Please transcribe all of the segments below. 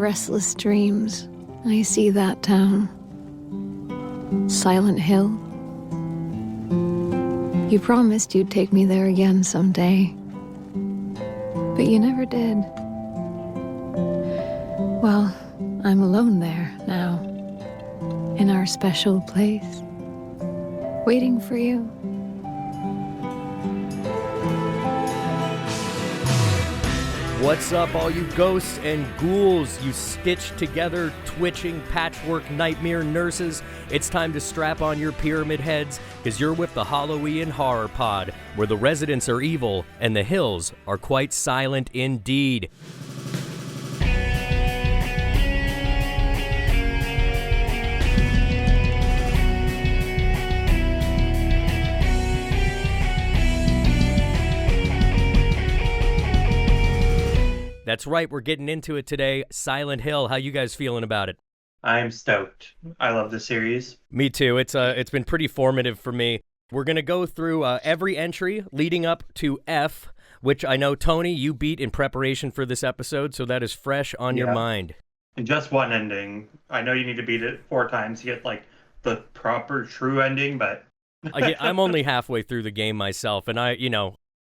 restless dreams, I see that town. Silent Hill. You promised you'd take me there again someday. But you never did. Well, I'm alone there now. In our special place. Waiting for you. What's up, all you ghosts and ghouls, you stitched together, twitching, patchwork nightmare nurses? It's time to strap on your pyramid heads, because you're with the Hallow Ian Horror Pod, where the residents are evil and the hills are quite silent indeed. That's right, we're getting into it today. Silent Hill, how you guys feeling about it? I'm stoked. I love the series. Me too. It's been pretty formative for me. We're going to go through every entry leading up to F, which I know, Tony, you beat in preparation for this episode, so that is fresh on your mind. And just one ending. I know you need to beat it 4 times to get, like, the proper, true ending, but... I'm only halfway through the game myself, and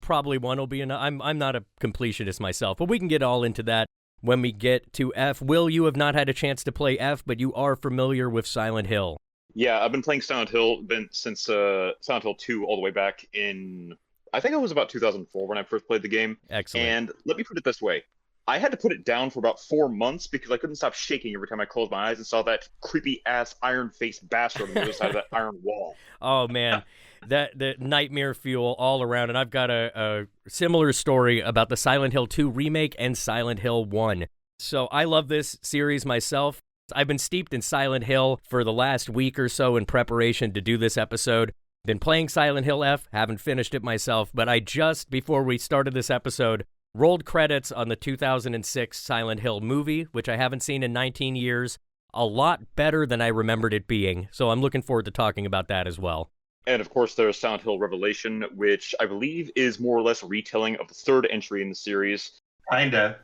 probably one will be enough. I'm not a completionist myself, but we can get all into that when we get to F. Will, you have not had a chance to play F, but you are familiar with Silent Hill. Yeah, I've been playing Silent Hill since Silent Hill 2 all the way back in, I think it was about 2004 when I first played the game. Excellent. And let me put it this way. I had to put it down for about 4 months because I couldn't stop shaking every time I closed my eyes and saw that creepy-ass iron-faced bastard on the other side of that iron wall. Oh, man. The nightmare fuel all around, and I've got a similar story about the Silent Hill 2 remake and Silent Hill 1. So I love this series myself. I've been steeped in Silent Hill for the last week or so in preparation to do this episode. Been playing Silent Hill F, haven't finished it myself, but I just, before we started this episode, rolled credits on the 2006 Silent Hill movie, which I haven't seen in 19 years. A lot better than I remembered it being, so I'm looking forward to talking about that as well. And, of course, there's Silent Hill Revelation, which I believe is more or less a retelling of the third entry in the series. Kinda.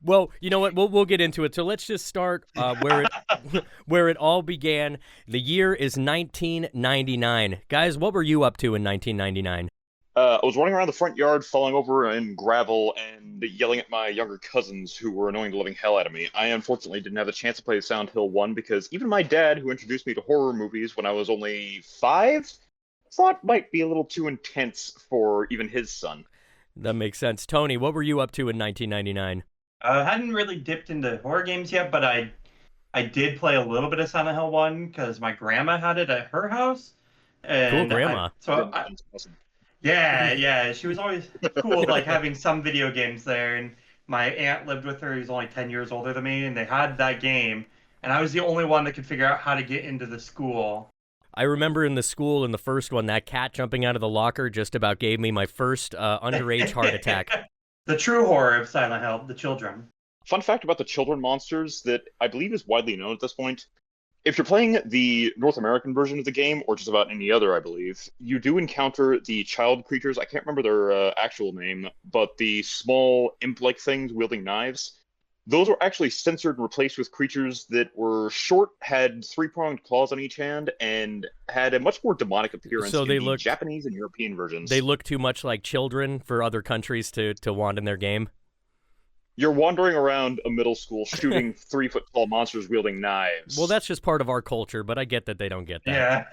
Well, you know what? We'll get into it. So let's just start where it all began. The year is 1999. Guys, what were you up to in 1999? I was running around the front yard, falling over in gravel, and yelling at my younger cousins who were annoying the living hell out of me. I unfortunately didn't have the chance to play Silent Hill 1 because even my dad, who introduced me to horror movies when I was only 5, thought might be a little too intense for even his son. That makes sense. Tony, what were you up to in 1999? I hadn't really dipped into horror games yet, but I did play a little bit of Silent Hill 1 because my grandma had it at her house. And cool grandma. Awesome. Yeah, she was always cool, like having some video games there, and my aunt lived with her, who's only 10 years older than me, and they had that game, and I was the only one that could figure out how to get into the school. I remember in the school, in the first one, that cat jumping out of the locker just about gave me my first underage heart attack. The true horror of Silent Hill, the children. Fun fact about the children monsters that I believe is widely known at this point. If you're playing the North American version of the game, or just about any other, I believe, you do encounter the child creatures. I can't remember their actual name, but the small imp-like things wielding knives. Those were actually censored and replaced with creatures that were short, had 3-pronged claws on each hand, and had a much more demonic appearance so in the Japanese and European versions. They look too much like children for other countries to want in their game? You're wandering around a middle school shooting 3-foot-tall monsters wielding knives. Well, that's just part of our culture, but I get that they don't get that.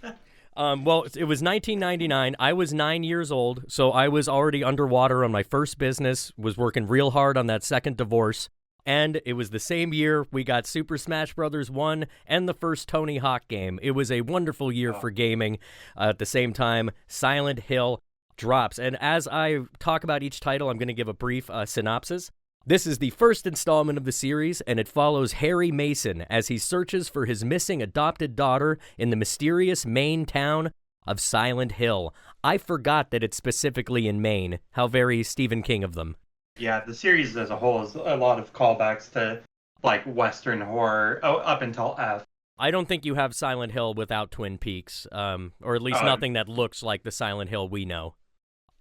Yeah. Well, it was 1999. I was 9 years old, so I was already underwater on my first business, was working real hard on that second divorce, and it was the same year we got Super Smash Bros. 1 and the first Tony Hawk game. It was a wonderful year for gaming. At the same time, Silent Hill drops. And as I talk about each title, I'm going to give a brief synopsis. This is the first installment of the series, and it follows Harry Mason as he searches for his missing adopted daughter in the mysterious Maine town of Silent Hill. I forgot that it's specifically in Maine. How very Stephen King of them. Yeah, the series as a whole is a lot of callbacks to, like, Western horror up until F. I don't think you have Silent Hill without Twin Peaks, or at least nothing that looks like the Silent Hill we know.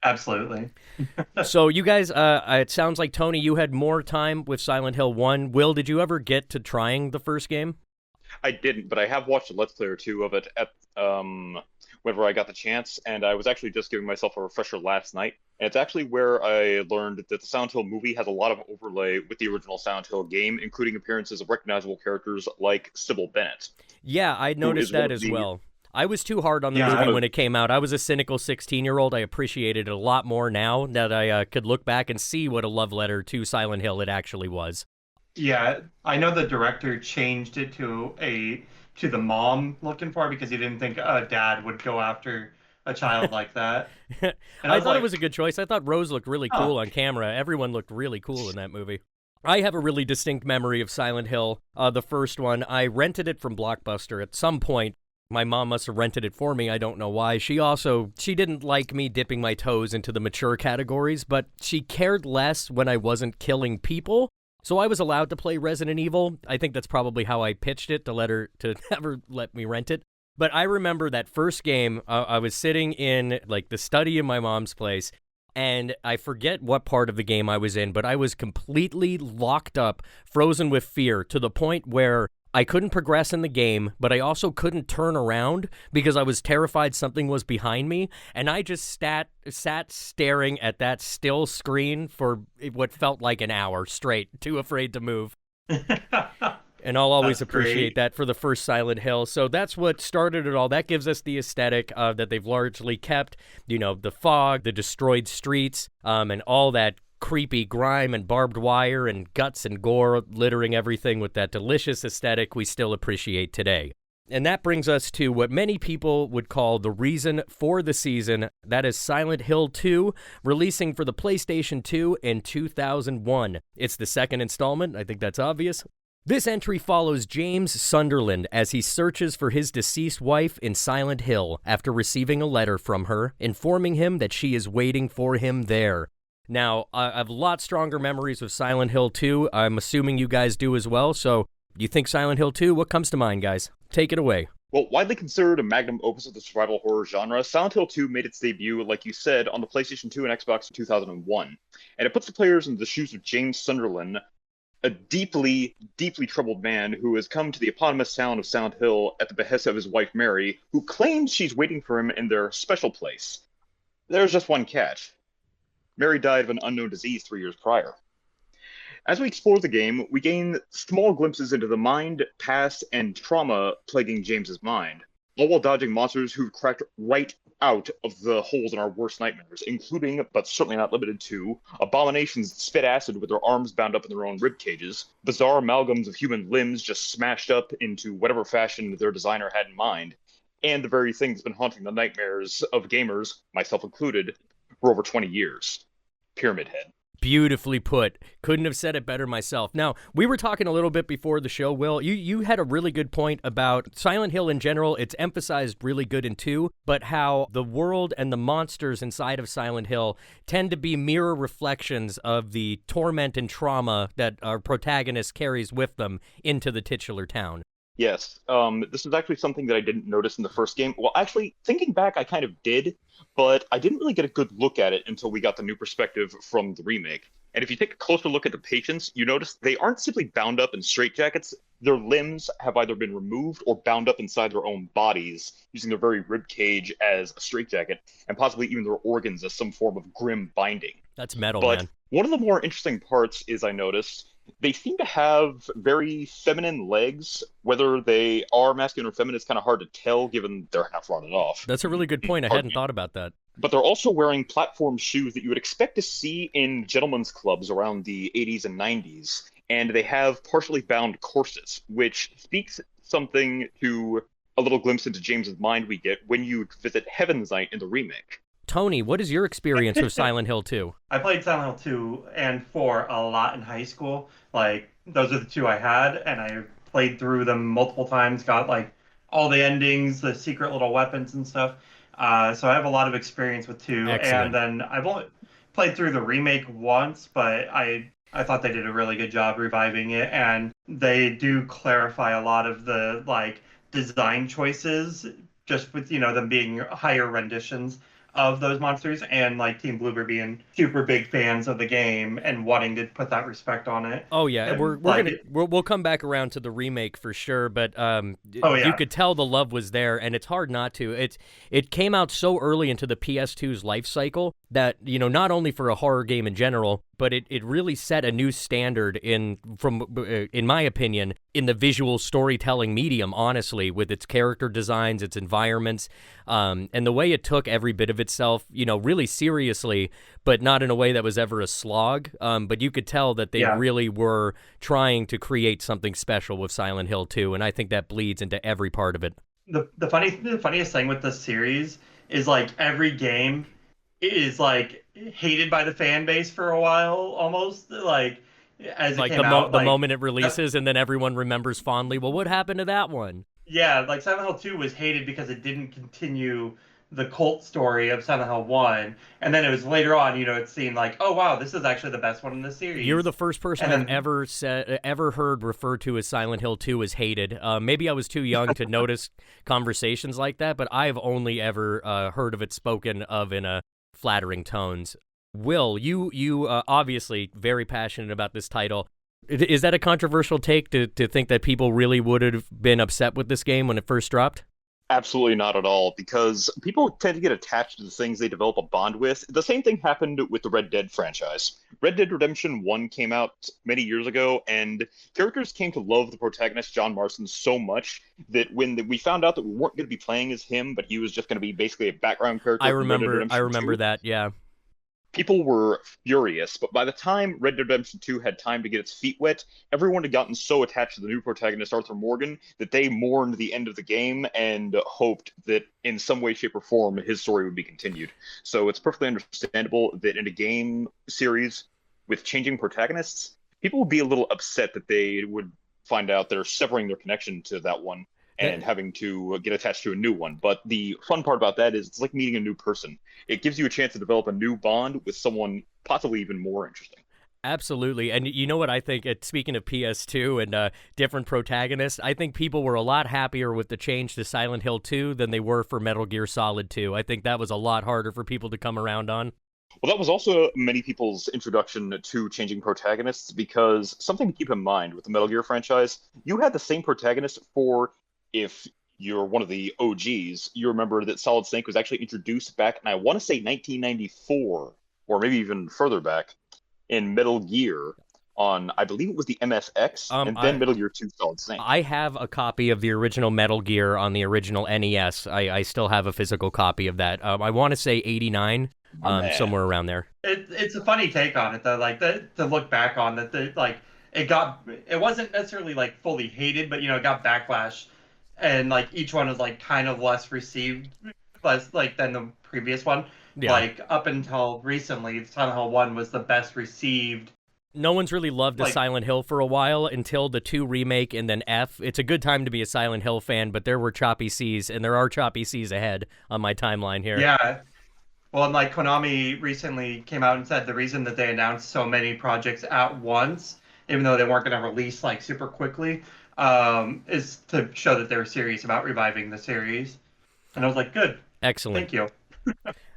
Absolutely. So you guys, it sounds like Tony, you had more time with Silent Hill 1. Will, did you ever get to trying the first game? I didn't, but I have watched a Let's Play or two of it at whenever I got the chance, and I was actually just giving myself a refresher last night. And it's actually where I learned that the Silent Hill movie has a lot of overlay with the original Silent Hill game, including appearances of recognizable characters like Sybil Bennett, Yeah, I who noticed is one that of as the well. I was too hard on the Yeah, movie I- when it came out. I was a cynical 16-year-old. I appreciated it a lot more now that I could look back and see what a love letter to Silent Hill it actually was. Yeah, I know the director changed it to the mom looking for it because he didn't think a dad would go after a child like that. And I I was thought it like, was a good choice. I thought Rose looked really oh, cool on camera. Everyone looked really cool in that movie. I have a really distinct memory of Silent Hill, the first one. I rented it from Blockbuster at some point. My mom must have rented it for me. I don't know why. She didn't like me dipping my toes into the mature categories, but she cared less when I wasn't killing people. So I was allowed to play Resident Evil. I think that's probably how I pitched it to never let me rent it. But I remember that first game, I was sitting in like the study in my mom's place, and I forget what part of the game I was in, but I was completely locked up, frozen with fear, to the point where I couldn't progress in the game, but I also couldn't turn around because I was terrified something was behind me, and I just sat staring at that still screen for what felt like an hour straight, too afraid to move. And I'll always that's appreciate great. that for the first Silent Hill. So that's what started it all. That gives us the aesthetic that they've largely kept. You know, the fog, the destroyed streets, and all that creepy grime and barbed wire and guts and gore littering everything with that delicious aesthetic we still appreciate today. And that brings us to what many people would call the reason for the season. That is Silent Hill 2, releasing for the PlayStation 2 in 2001. It's the second installment. I think that's obvious. This entry follows James Sunderland as he searches for his deceased wife in Silent Hill after receiving a letter from her informing him that she is waiting for him there. Now, I have a lot stronger memories of Silent Hill 2. I'm assuming you guys do as well. So, you think Silent Hill 2? What comes to mind, guys? Take it away. Well, widely considered a magnum opus of the survival horror genre, Silent Hill 2 made its debut, like you said, on the PlayStation 2 and Xbox in 2001. And it puts the players in the shoes of James Sunderland, a deeply, deeply troubled man who has come to the eponymous town of Silent Hill at the behest of his wife Mary, who claims she's waiting for him in their special place. There's just one catch. Mary died of an unknown disease 3 years prior. As we explore the game, we gain small glimpses into the mind, past, and trauma plaguing James's mind, all while dodging monsters who've cracked right out of the holes in our worst nightmares, including, but certainly not limited to, abominations that spit acid with their arms bound up in their own rib cages, bizarre amalgams of human limbs just smashed up into whatever fashion their designer had in mind, and the very thing that's been haunting the nightmares of gamers, myself included, for over 20 years. Pyramid Head. Beautifully put. Couldn't have said it better myself. Now, we were talking a little bit before the show, Will. You had a really good point about Silent Hill in general. It's emphasized really good in 2, but how the world and the monsters inside of Silent Hill tend to be mirror reflections of the torment and trauma that our protagonist carries with them into the titular town. Yes, this is actually something that I didn't notice in the first game. Well, actually, thinking back, I kind of did, but I didn't really get a good look at it until we got the new perspective from the remake. And if you take a closer look at the patients, you notice they aren't simply bound up in straitjackets. Their limbs have either been removed or bound up inside their own bodies, using their very rib cage as a straitjacket, and possibly even their organs as some form of grim binding. That's metal, But man. one of the more interesting parts is I noticed they seem to have very feminine legs. Whether they are masculine or feminine is kind of hard to tell given they're half rotted off. That's a really good point. I hadn't thought about that. But they're also wearing platform shoes that you would expect to see in gentlemen's clubs around the 80s and 90s. And they have partially bound corsets, which speaks something to a little glimpse into James's mind we get when you visit Heaven's Night in the remake. Tony, what is your experience with Silent Hill 2? I played Silent Hill 2 and 4 a lot in high school. Like, those are the two I had, and I played through them multiple times, got, like, all the endings, the secret little weapons and stuff. So I have a lot of experience with 2. Excellent. And then I've only played through the remake once, but I thought they did a really good job reviving it, and they do clarify a lot of the, like, design choices, just with, them being higher renditions of those monsters, and like Team Bloober being super big fans of the game and wanting to put that respect on it. Oh yeah, And, we're like, gonna we'll come back around to the remake for sure, but Oh, you yeah. could tell the love was there, and it's hard not to. It came out so early into the PS2's life cycle that, you know, not only for a horror game in general, but it really set a new standard in my opinion, in the visual storytelling medium, honestly, with its character designs, its environments, and the way it took every bit of itself, you know, really seriously, but not in a way that was ever a slog. But you could tell that they really were trying to create something special with Silent Hill 2, and I think that bleeds into every part of it. The funniest thing with this series is like every game is like hated by the fan base for a while, almost like as it Like came out. the Like, moment it releases, and then everyone remembers fondly, well, what happened to that one? yeah, like Silent Hill 2 was hated because it didn't continue the cult story of Silent Hill 1, and then it was later on, it seemed like, oh wow, this is actually the best one in the series. You're the first person And I've then- ever heard referred to as Silent Hill 2 as hated. Maybe I was too young to notice conversations like that, but I've only ever heard of it spoken of in a flattering tones. Will, you obviously very passionate about this title. Is that a controversial take to think that people really would have been upset with this game when it first dropped? Absolutely not at all, because people tend to get attached to the things they develop a bond with. The same thing happened with the Red Dead franchise. Red Dead Redemption 1 came out many years ago, and characters came to love the protagonist, John Marston, so much that when we found out that we weren't going to be playing as him, but he was just going to be basically a background character. I from Red Dead remember Redemption 2, that, yeah. people were furious, but by the time Red Dead Redemption 2 had time to get its feet wet, everyone had gotten so attached to the new protagonist, Arthur Morgan, that they mourned the end of the game and hoped that in some way, shape, or form, his story would be continued. So it's perfectly understandable that in a game series with changing protagonists, people would be a little upset that they would find out they're severing their connection to that one and having to get attached to a new one. But the fun part about that is it's like meeting a new person. It gives you a chance to develop a new bond with someone possibly even more interesting. Absolutely. And you know what I think, speaking of PS2 and different protagonists, I think people were a lot happier with the change to Silent Hill 2 than they were for Metal Gear Solid 2. I think that was a lot harder for people to come around on. Well, that was also many people's introduction to changing protagonists, because something to keep in mind with the Metal Gear franchise, you had the same protagonist for, if you're one of the OGs, you remember that Solid Snake was actually introduced back, and I want to say 1994, or maybe even further back, in Metal Gear on, I believe it was the MSX, and then Metal Gear 2 Solid Snake. I have a copy of the original Metal Gear on the original NES. I still have a physical copy of that. I want to say 89, somewhere around there. It's a funny take on it, though, like, to look back on it, like, it wasn't necessarily, like, fully hated, but, it got backlash. And like each one was like kind of less received, less like than the previous one. Yeah. Like up until recently, Silent Hill 1 was the best received. No one's really loved a Silent Hill for a while until the 2 remake and then F. It's a good time to be a Silent Hill fan, but there were choppy seas, and there are choppy seas ahead on my timeline here. Yeah. Well, and like Konami recently came out and said the reason that they announced so many projects at once, even though they weren't going to release like super quickly, is to show that they were serious about reviving the series. And I was like, good. Excellent. Thank you.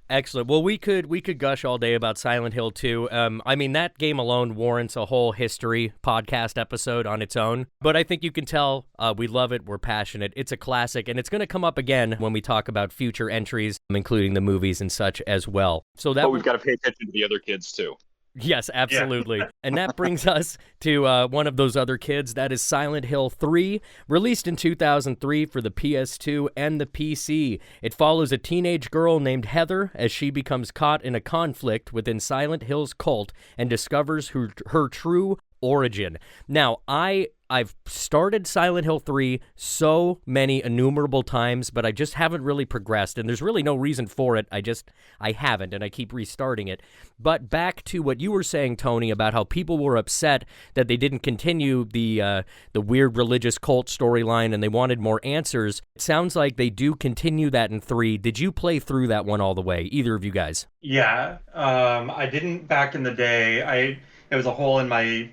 Excellent. Well, we could gush all day about Silent Hill 2. I mean, that game alone warrants a whole history podcast episode on its own. But I think you can tell we love it, we're passionate. It's a classic, and it's going to come up again when we talk about future entries, including the movies and such as well. So that we've got to pay attention to the other kids too. Yes, absolutely. Yeah. And that brings us to one of those other kids. That is Silent Hill 3, released in 2003 for the PS2 and the PC. It follows a teenage girl named Heather as she becomes caught in a conflict within Silent Hill's cult and discovers her true origin. Now, I've started Silent Hill 3 so many innumerable times, but I just haven't really progressed, and there's really no reason for it. I haven't, and I keep restarting it. But back to what you were saying, Tony, about how people were upset that they didn't continue the weird religious cult storyline and they wanted more answers. It sounds like they do continue that in 3. Did you play through that one all the way, either of you guys? Yeah, I didn't back in the day. It was a hole in my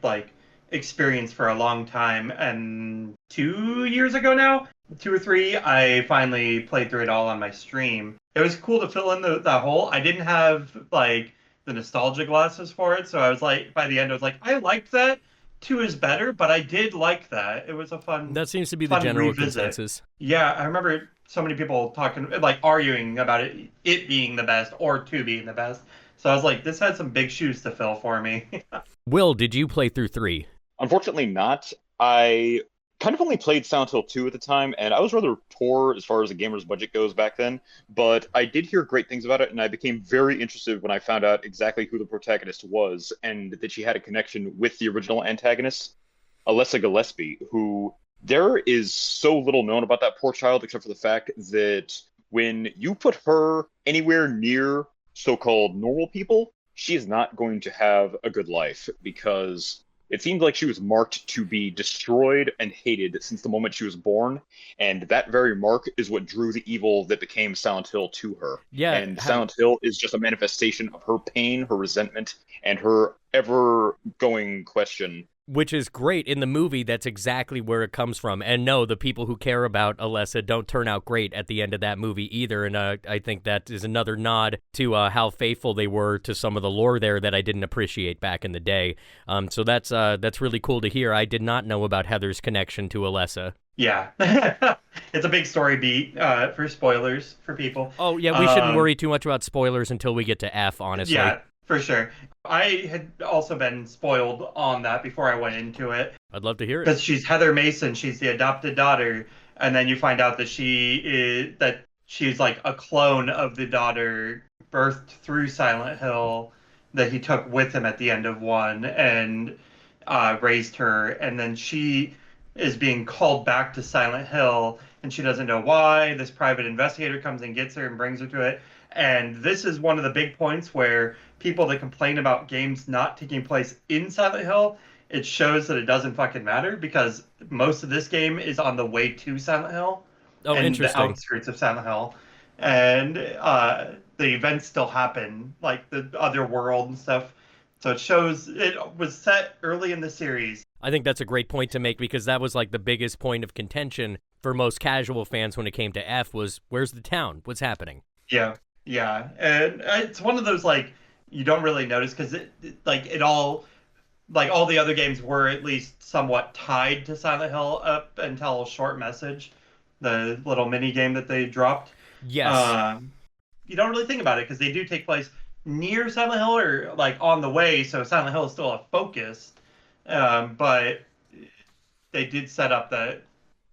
experience for a long time, and 2 years ago now 2 or 3, I finally played through it all on my stream. It was cool to fill in that hole. I didn't have like the nostalgia glasses for it, so I was like, by the end, I was like, I liked that. 2 is better, but I did like that. It was a That seems to be the fun general revisit. consensus. Yeah, I remember so many people talking, like arguing about it being the best or 2 being the best. So I was like, this had some big shoes to fill for me. Will, did you play through 3? Unfortunately, not. I kind of only played Silent Hill 2 at the time, and I was rather poor as far as a gamer's budget goes back then. But I did hear great things about it, and I became very interested when I found out exactly who the protagonist was and that she had a connection with the original antagonist, Alessa Gillespie, who there is so little known about that poor child except for the fact that when you put her anywhere near so-called normal people, she is not going to have a good life because it seemed like she was marked to be destroyed and hated since the moment she was born, and that very mark is what drew the evil that became Silent Hill to her. Yeah. And Silent Hill is just a manifestation of her pain, her resentment, and her ever-going question. Which is great. In the movie, that's exactly where it comes from. And no, the people who care about Alessa don't turn out great at the end of that movie either. And I think that is another nod to how faithful they were to some of the lore there that I didn't appreciate back in the day. So that's really cool to hear. I did not know about Heather's connection to Alessa. Yeah. It's a big story beat for spoilers for people. Oh, yeah, we shouldn't worry too much about spoilers until we get to F, honestly. Yeah, for sure. I had also been spoiled on that before I went into it. I'd love to hear it. Because she's Heather Mason, she's the adopted daughter, and then you find out that she's like a clone of the daughter birthed through Silent Hill that he took with him at the end of 1 and raised her, and then she is being called back to Silent Hill, and she doesn't know why. This private investigator comes and gets her and brings her to it. And this is one of the big points where people that complain about games not taking place in Silent Hill, it shows that it doesn't fucking matter because most of this game is on the way to Silent Hill. Oh, and interesting. the outskirts of Silent Hill. And the events still happen, like the other world and stuff. So it shows it was set early in the series. I think that's a great point to make because that was like the biggest point of contention for most casual fans when it came to F was, where's the town? What's happening? Yeah. And it's one of those, like, you don't really notice because it all the other games were at least somewhat tied to Silent Hill up until a short message, the little mini game that they dropped. Yes. You don't really think about it because they do take place near Silent Hill or like on the way, so Silent Hill is still a focus. But they did set up that,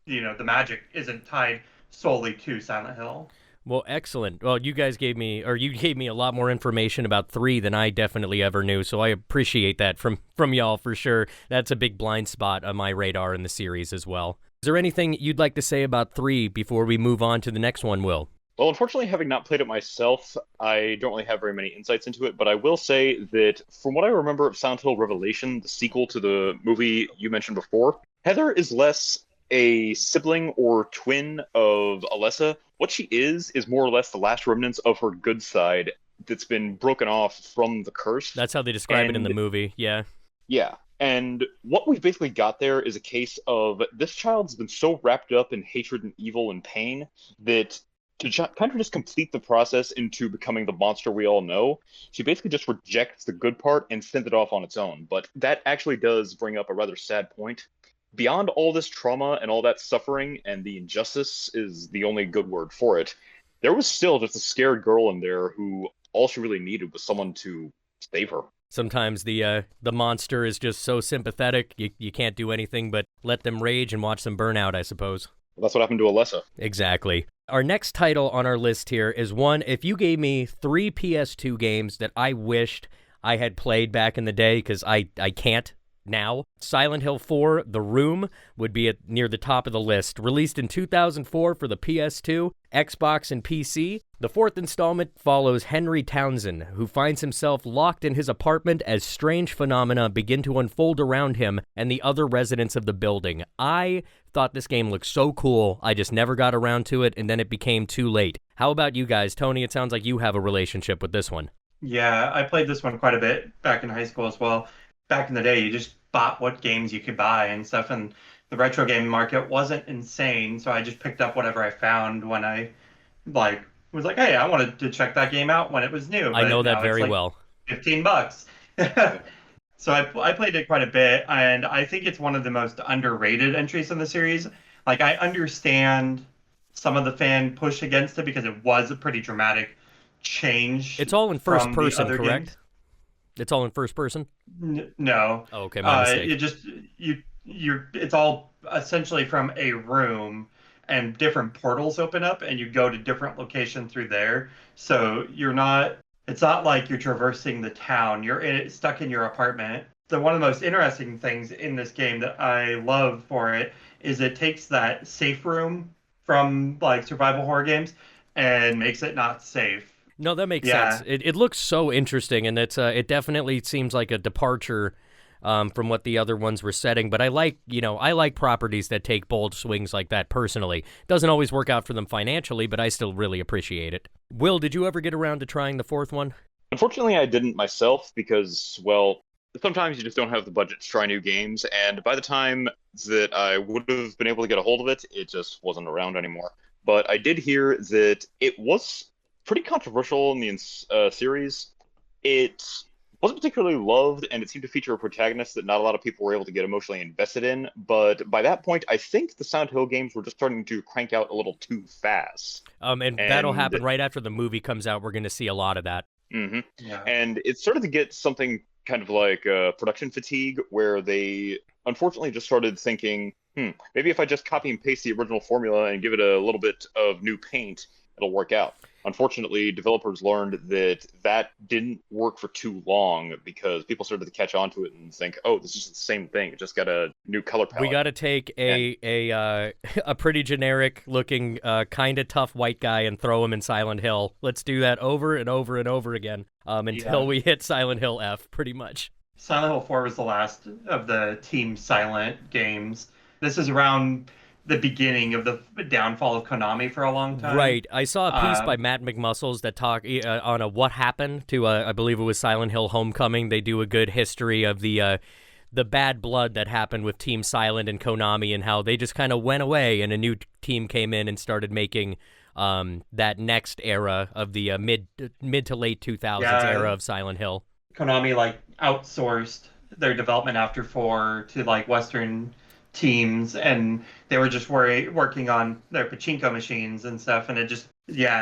the magic isn't tied solely to Silent Hill. Well, excellent. Well, you gave me a lot more information about 3 than I definitely ever knew, so I appreciate that from y'all for sure. That's a big blind spot on my radar in the series as well. Is there anything you'd like to say about 3 before we move on to the next one, Will? Well, unfortunately, having not played it myself, I don't really have very many insights into it, but I will say that from what I remember of Silent Hill Revelation, the sequel to the movie you mentioned before, Heather is less a sibling or twin of Alessa. What she is more or less the last remnants of her good side that's been broken off from the curse. That's how they describe it in the movie, yeah. Yeah. And what we've basically got there is a case of this child's been so wrapped up in hatred and evil and pain that to kind of just complete the process into becoming the monster we all know, she basically just rejects the good part and sends it off on its own. But that actually does bring up a rather sad point. Beyond all this trauma and all that suffering, and the injustice is the only good word for it, there was still just a scared girl in there who all she really needed was someone to save her. Sometimes the monster is just so sympathetic, you can't do anything but let them rage and watch them burn out, I suppose. That's what happened to Alessa. Exactly. Our next title on our list here is one, if you gave me 3 PS2 games that I wished I had played back in the day, because I can't now, Silent Hill 4, The Room, would be near the top of the list. Released in 2004 for the PS2, Xbox, and PC, the 4th installment follows Henry Townsend, who finds himself locked in his apartment as strange phenomena begin to unfold around him and the other residents of the building. I thought this game looked so cool, I just never got around to it, and then it became too late. How about you guys? Tony, it sounds like you have a relationship with this one. Yeah, I played this one quite a bit back in high school as well. Back in the day, you just bought what games you could buy and stuff, and the retro game market wasn't insane, so I just picked up whatever I found when I like was like, hey, I wanted to check that game out when it was new, I but know that now it's very like well. $15. So I played it quite a bit, and I think it's one of the most underrated entries in the series. Like I understand some of the fan push against it because it was a pretty dramatic change It's all in first from the person, other correct? games. It's all in first person? No, Oh, okay, my mistake. it just it's all essentially from a room, and different portals open up, and you go to different locations through there. So you're not. It's not like you're traversing the town. You're stuck in your apartment. One of the most interesting things in this game that I love for it is it takes that safe room from like survival horror games and makes it not safe. No, that makes Yeah. sense. It looks so interesting, and it definitely seems like a departure from what the other ones were setting. But I like properties that take bold swings like that personally. Doesn't always work out for them financially, but I still really appreciate it. Will, did you ever get around to trying the fourth one? Unfortunately, I didn't myself because, well, sometimes you just don't have the budget to try new games, and by the time that I would have been able to get a hold of it, it just wasn't around anymore. But I did hear that it was pretty controversial in the series. It wasn't particularly loved, and it seemed to feature a protagonist that not a lot of people were able to get emotionally invested in. But by that point, I think the Silent Hill games were just starting to crank out a little too fast. And that'll happen right after the movie comes out. We're going to see a lot of that. Mm-hmm. Yeah. And it started to get something kind of like production fatigue, where they unfortunately just started thinking, maybe if I just copy and paste the original formula and give it a little bit of new paint, it'll work out. Unfortunately, developers learned that that didn't work for too long because people started to catch on to it and think, oh, this is the same thing. It just got a new color palette. We got to take a pretty generic looking, kind of tough white guy and throw him in Silent Hill. Let's do that over and over and over again until we hit Silent Hill F, pretty much. Silent Hill 4 was the last of the Team Silent games. This is around the beginning of the downfall of Konami for a long time. Right. I saw a piece by Matt McMuscles that talk on a what happened to, I believe it was Silent Hill Homecoming. They do a good history of the bad blood that happened with Team Silent and Konami and how they just kind of went away and a new team came in and started making that next era of the mid to late 2000s era of Silent Hill. Konami like outsourced their development after 4 to like Western teams, and they were just working on their pachinko machines and stuff, and it just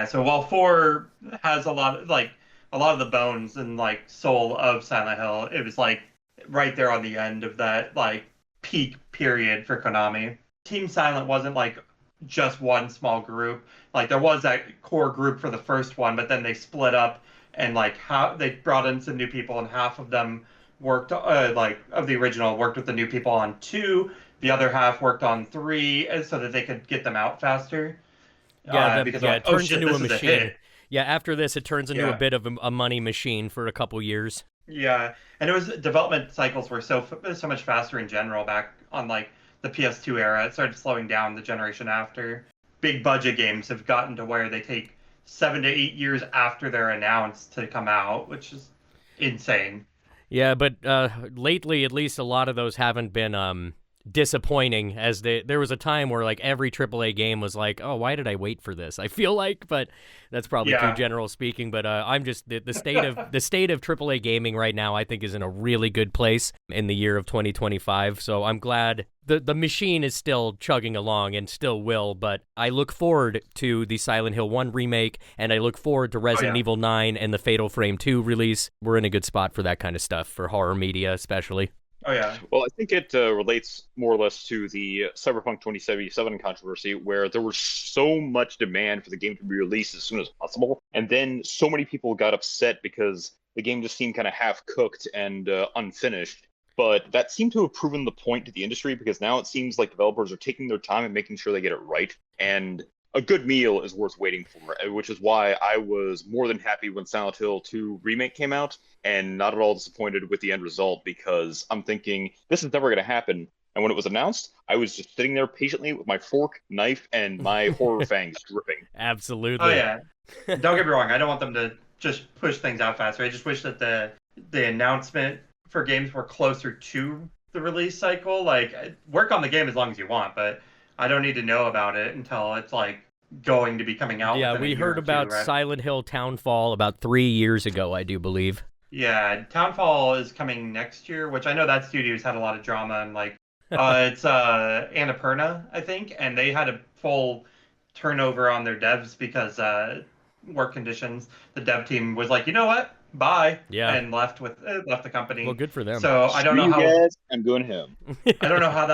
so while 4 has a lot of the bones and like soul of Silent Hill, it was like right there on the end of that like peak period for Konami. Team Silent wasn't like just one small group. Like there was that core group for the first one, but then they split up and like how they brought in some new people, and half of them worked like of the original worked with the new people on 2. The other half worked on 3 so that they could get them out faster. Because it turns into a this is machine. hit. Yeah, after this, it turns into a bit of a money machine for a couple years. Yeah, and it was development cycles were so much faster in general back on like the PS2 era. It started slowing down the generation after. Big budget games have gotten to where they take 7 to 8 years after they're announced to come out, which is insane. Yeah, but lately, at least, a lot of those haven't been disappointing, as there was a time where like every AAA game was like, oh, why did I wait for this? I feel like, but that's probably too general speaking. But I'm just the state of AAA gaming right now, I think, is in a really good place in the year of 2025. So I'm glad the machine is still chugging along and still will. But I look forward to the Silent Hill 1 remake, and I look forward to Resident Evil 9 and the Fatal Frame 2 release. We're in a good spot for that kind of stuff, for horror media especially. Oh, yeah. Well, I think it relates more or less to the Cyberpunk 2077 controversy, where there was so much demand for the game to be released as soon as possible, and then so many people got upset because the game just seemed kind of half-cooked and unfinished. But that seemed to have proven the point to the industry, because now it seems like developers are taking their time and making sure they get it right. And a good meal is worth waiting for, which is why I was more than happy when Silent Hill 2 Remake came out, and not at all disappointed with the end result, because I'm thinking, this is never going to happen. And when it was announced, I was just sitting there patiently with my fork, knife, and my horror fangs dripping. Absolutely. Oh, yeah. Don't get me wrong, I don't want them to just push things out faster. I just wish that the announcement for games were closer to the release cycle. Like, work on the game as long as you want, but I don't need to know about it until it's like going to be coming out Yeah, within a we year heard or two, about right? Silent Hill Townfall about 3 years ago, I do believe. Yeah, Townfall is coming next year, which I know that studio's had a lot of drama and like it's Annapurna, I think, and they had a full turnover on their devs because work conditions. The dev team was like, you know what, bye, Yeah. and left the Well, company. good for them. So Screw you guys, I'm going home. I don't know how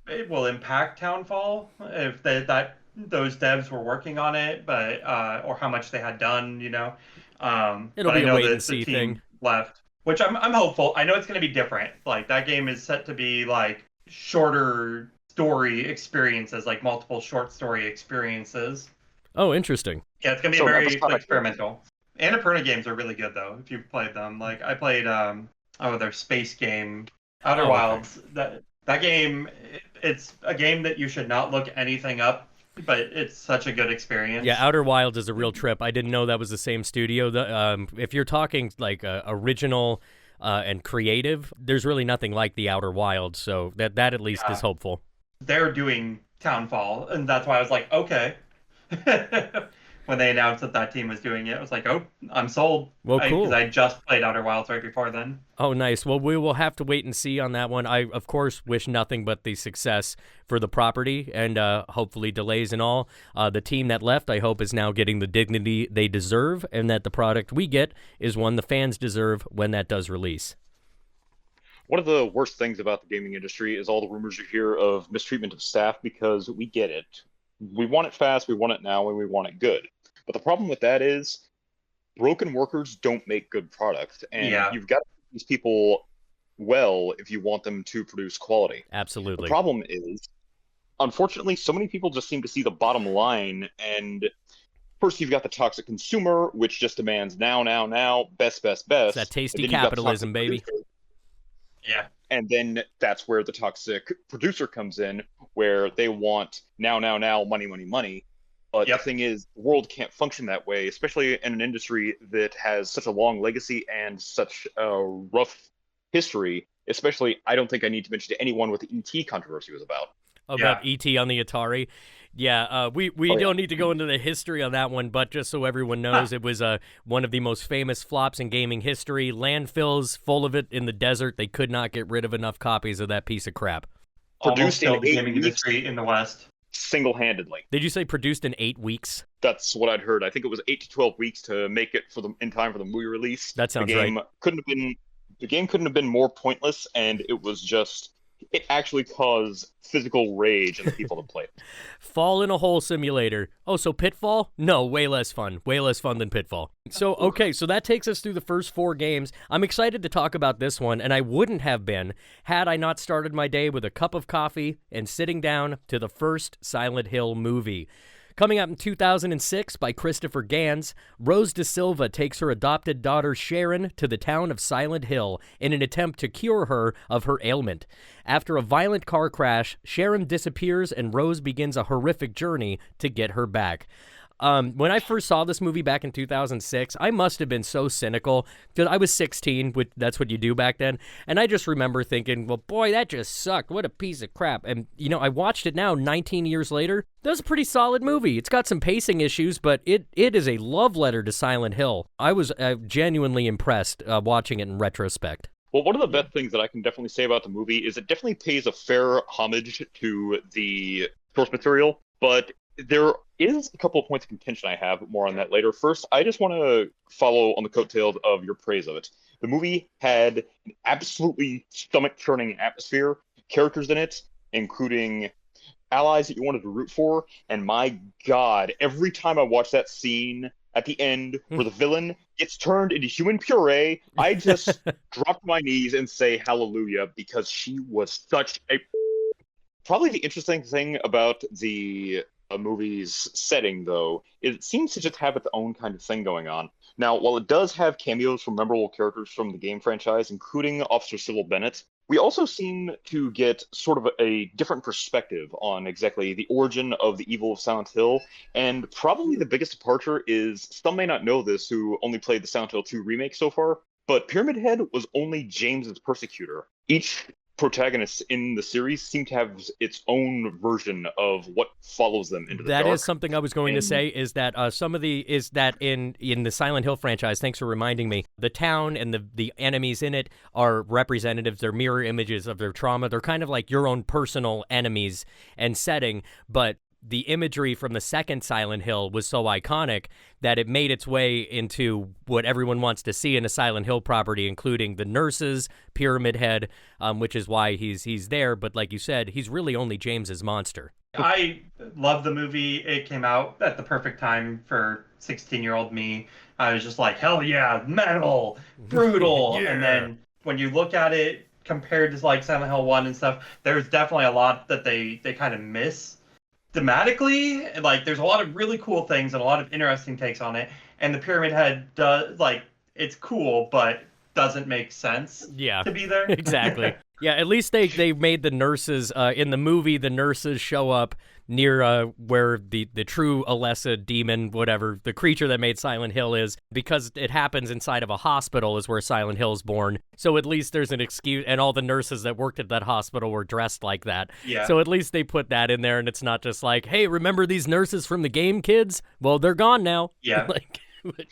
it will impact Townfall if those devs were working on it, but or how much they had done, you know. It'll But I be a know wait and that the see team thing. left, which I'm hopeful. I know it's going to be different. Like that game is set to be like shorter story experiences, like multiple short story experiences. Oh, interesting. Yeah, it's gonna be So very episodic. experimental. Annapurna games are really good though, if you've played them. Like I played their space game, Outer Oh, okay. Wilds. That game, it's a game that you should not look anything up, but it's such a good experience. Yeah, Outer Wilds is a real trip. I didn't know that was the same studio. If you're talking like original and creative, there's really nothing like the Outer Wilds, so that at least is hopeful. They're doing Townfall, and that's why I was like, okay. When they announced that team was doing it, I was like, oh, I'm sold. Well, cool. Because I just played Outer Wilds right before then. Oh, nice. Well, we will have to wait and see on that one. I, of course, wish nothing but the success for the property and hopefully delays and all. The team that left, I hope, is now getting the dignity they deserve, and that the product we get is one the fans deserve when that does release. One of the worst things about the gaming industry is all the rumors you hear of mistreatment of staff, because we get it. We want it fast, we want it now, and we want it good. But the problem with that is broken workers don't make good product, and you've got to treat these people well if you want them to produce quality. Absolutely. The problem is, unfortunately, so many people just seem to see the bottom line, and first you've got the toxic consumer, which just demands now, best. It's that tasty capitalism, baby. Producer. Yeah. And then that's where the toxic producer comes in, where they want now, money. But the thing is, the world can't function that way, especially in an industry that has such a long legacy and such a rough history. Especially, I don't think I need to mention to anyone what the E.T. controversy was about. About E.T. on the Atari. Yeah, we don't need to go into the history on that one, but just so everyone knows, it was one of the most famous flops in gaming history. Landfills full of it in the desert. They could not get rid of enough copies of that piece of crap. Almost Produced in killed the 8 gaming weeks, industry in the West. single-handedly. Did you say produced in 8 weeks? That's what I'd heard. I think it was 8 to 12 weeks to make it in time for the movie release. That sounds the game right. The game couldn't have been more pointless, and it actually caused physical rage in the people that played it. Fall in a hole simulator. Oh, so Pitfall? No, way less fun. Way less fun than Pitfall. So, okay, so that takes us through the first 4 games. I'm excited to talk about this one, and I wouldn't have been had I not started my day with a cup of coffee and sitting down to the first Silent Hill movie. Coming out in 2006 by Christopher Gans, Rose De Silva takes her adopted daughter Sharon to the town of Silent Hill in an attempt to cure her of her ailment. After a violent car crash, Sharon disappears and Rose begins a horrific journey to get her back. When I first saw this movie back in 2006, I must have been so cynical because I was 16, that's what you do back then, and I just remember thinking, well, boy, that just sucked. What a piece of crap. And, I watched it now 19 years later. That's a pretty solid movie. It's got some pacing issues, but it is a love letter to Silent Hill. I was genuinely impressed watching it in retrospect. Well, one of the best things that I can definitely say about the movie is it definitely pays a fair homage to the source material, but there is a couple of points of contention I have, more on that later. First, I just want to follow on the coattails of your praise of it. The movie had an absolutely stomach-churning atmosphere, characters in it, including allies that you wanted to root for, and my God, every time I watch that scene at the end where the villain gets turned into human puree, I just drop to my knees and say hallelujah, because she was such a... Probably the interesting thing about the movie's setting, though, is it seems to just have its own kind of thing going on. Now, while it does have cameos from memorable characters from the game franchise, including Officer Sybil Bennett, we also seem to get sort of a different perspective on exactly the origin of the evil of Silent Hill, and probably the biggest departure is, some may not know this who only played the Silent Hill 2 remake so far, but Pyramid Head was only James's persecutor. Each protagonists in the series seem to have its own version of what follows them into the dark. That is something I was going to say, is that in the Silent Hill franchise, thanks for reminding me, the town and the enemies in it are representatives, they're mirror images of their trauma. They're kind of like your own personal enemies and setting, but the imagery from the second Silent Hill was so iconic that it made its way into what everyone wants to see in a Silent Hill property, including the nurses, Pyramid Head, which is why he's there. But like you said, he's really only James's monster. I love the movie. It came out at the perfect time for 16-year-old me. I was just like, hell yeah, metal, brutal. Yeah. And then when you look at it compared to like Silent Hill 1 and stuff, there's definitely a lot that they kind of miss thematically. Like, there's a lot of really cool things and a lot of interesting takes on it. And the Pyramid Head does, like, it's cool, but doesn't make sense to be there. Exactly. Yeah, at least they made the nurses, in the movie, the nurses show up near where the true Alessa demon, whatever, the creature that made Silent Hill is, because it happens inside of a hospital is where Silent Hill's born. So at least there's an excuse, and all the nurses that worked at that hospital were dressed like that. Yeah. So at least they put that in there, and it's not just like, hey, remember these nurses from the game, kids? Well, they're gone now. Yeah.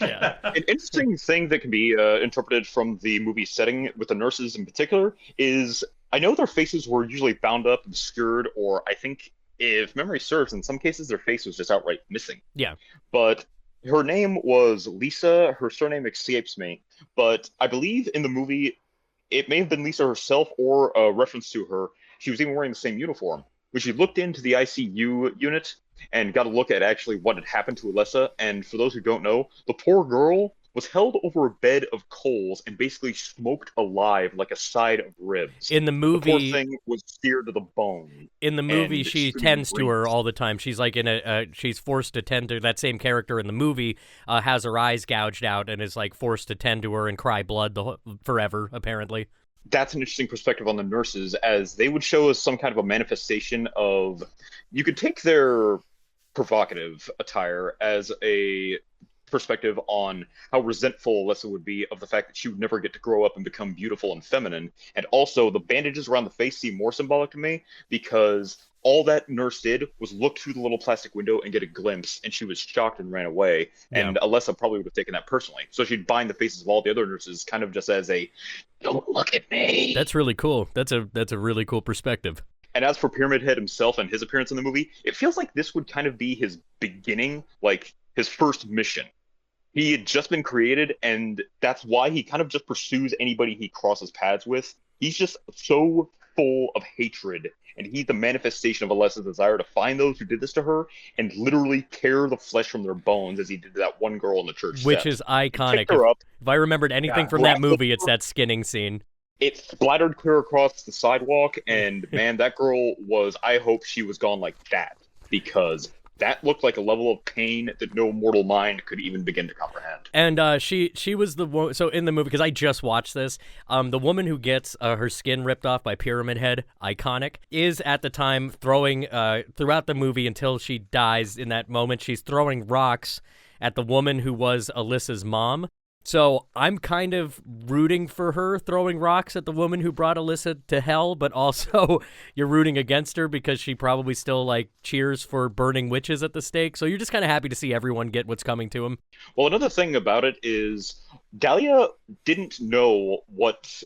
Yeah. An interesting thing that can be interpreted from the movie setting with the nurses in particular is, I know their faces were usually bound up, obscured, or I think, if memory serves, in some cases their face was just outright missing. Yeah. But her name was Lisa. Her surname escapes me. But I believe in the movie, it may have been Lisa herself or a reference to her. She was even wearing the same uniform. When she looked into the ICU unit and got a look at actually what had happened to Alessa, and for those who don't know, the poor girl was held over a bed of coals and basically smoked alive like a side of ribs. In the movie, the poor thing was seared to the bone. In the movie, she tends to her breathes. all the time. She's like she's forced to tend to that same character in the movie. Has her eyes gouged out and is like forced to tend to her and cry blood forever. Apparently, that's an interesting perspective on the nurses, as they would show us some kind of a manifestation of. You could take their provocative attire as a perspective on how resentful Alessa would be of the fact that she would never get to grow up and become beautiful and feminine. And also, the bandages around the face seem more symbolic to me, because all that nurse did was look through the little plastic window and get a glimpse, and she was shocked and ran away. Yeah. And Alessa probably would have taken that personally. So she'd bind the faces of all the other nurses kind of just as a, don't look at me. That's really cool. That's a really cool perspective. And as for Pyramid Head himself and his appearance in the movie, it feels like this would kind of be his beginning, like his first mission. He had just been created, and that's why he kind of just pursues anybody he crosses paths with. He's just so full of hatred, and he's the manifestation of Alessa's desire to find those who did this to her and literally tear the flesh from their bones, as he did to that one girl in the church Which steps. is iconic. If I remembered anything from that movie, it's that skinning scene. It splattered clear across the sidewalk, and man, that girl was, I hope she was gone like that, because that looked like a level of pain that no mortal mind could even begin to comprehend. And she was the one. So in the movie, because I just watched this, the woman who gets her skin ripped off by Pyramid Head, iconic, is at the time throwing throughout the movie until she dies. In that moment, she's throwing rocks at the woman who was Alyssa's mom. So I'm kind of rooting for her throwing rocks at the woman who brought Alessa to hell, but also you're rooting against her because she probably still like cheers for burning witches at the stake. So you're just kind of happy to see everyone get what's coming to them. Well, another thing about it is Dahlia didn't know what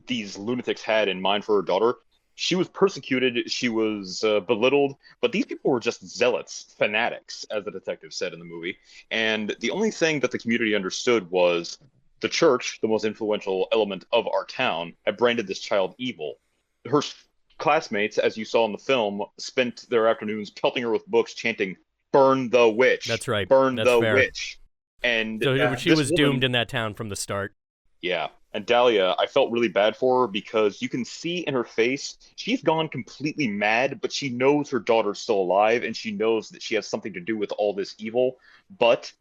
these lunatics had in mind for her daughter. She was persecuted, she was belittled, but these people were just zealots, fanatics, as the detective said in the movie. And the only thing that the community understood was the church, the most influential element of our town, had branded this child evil. Her classmates, as you saw in the film, spent their afternoons pelting her with books chanting, "Burn the witch." That's right. Burn That's the fair. witch. And so she was doomed in that town from the start. Yeah. And Dahlia, I felt really bad for her because you can see in her face, she's gone completely mad, but she knows her daughter's still alive, and she knows that she has something to do with all this evil. But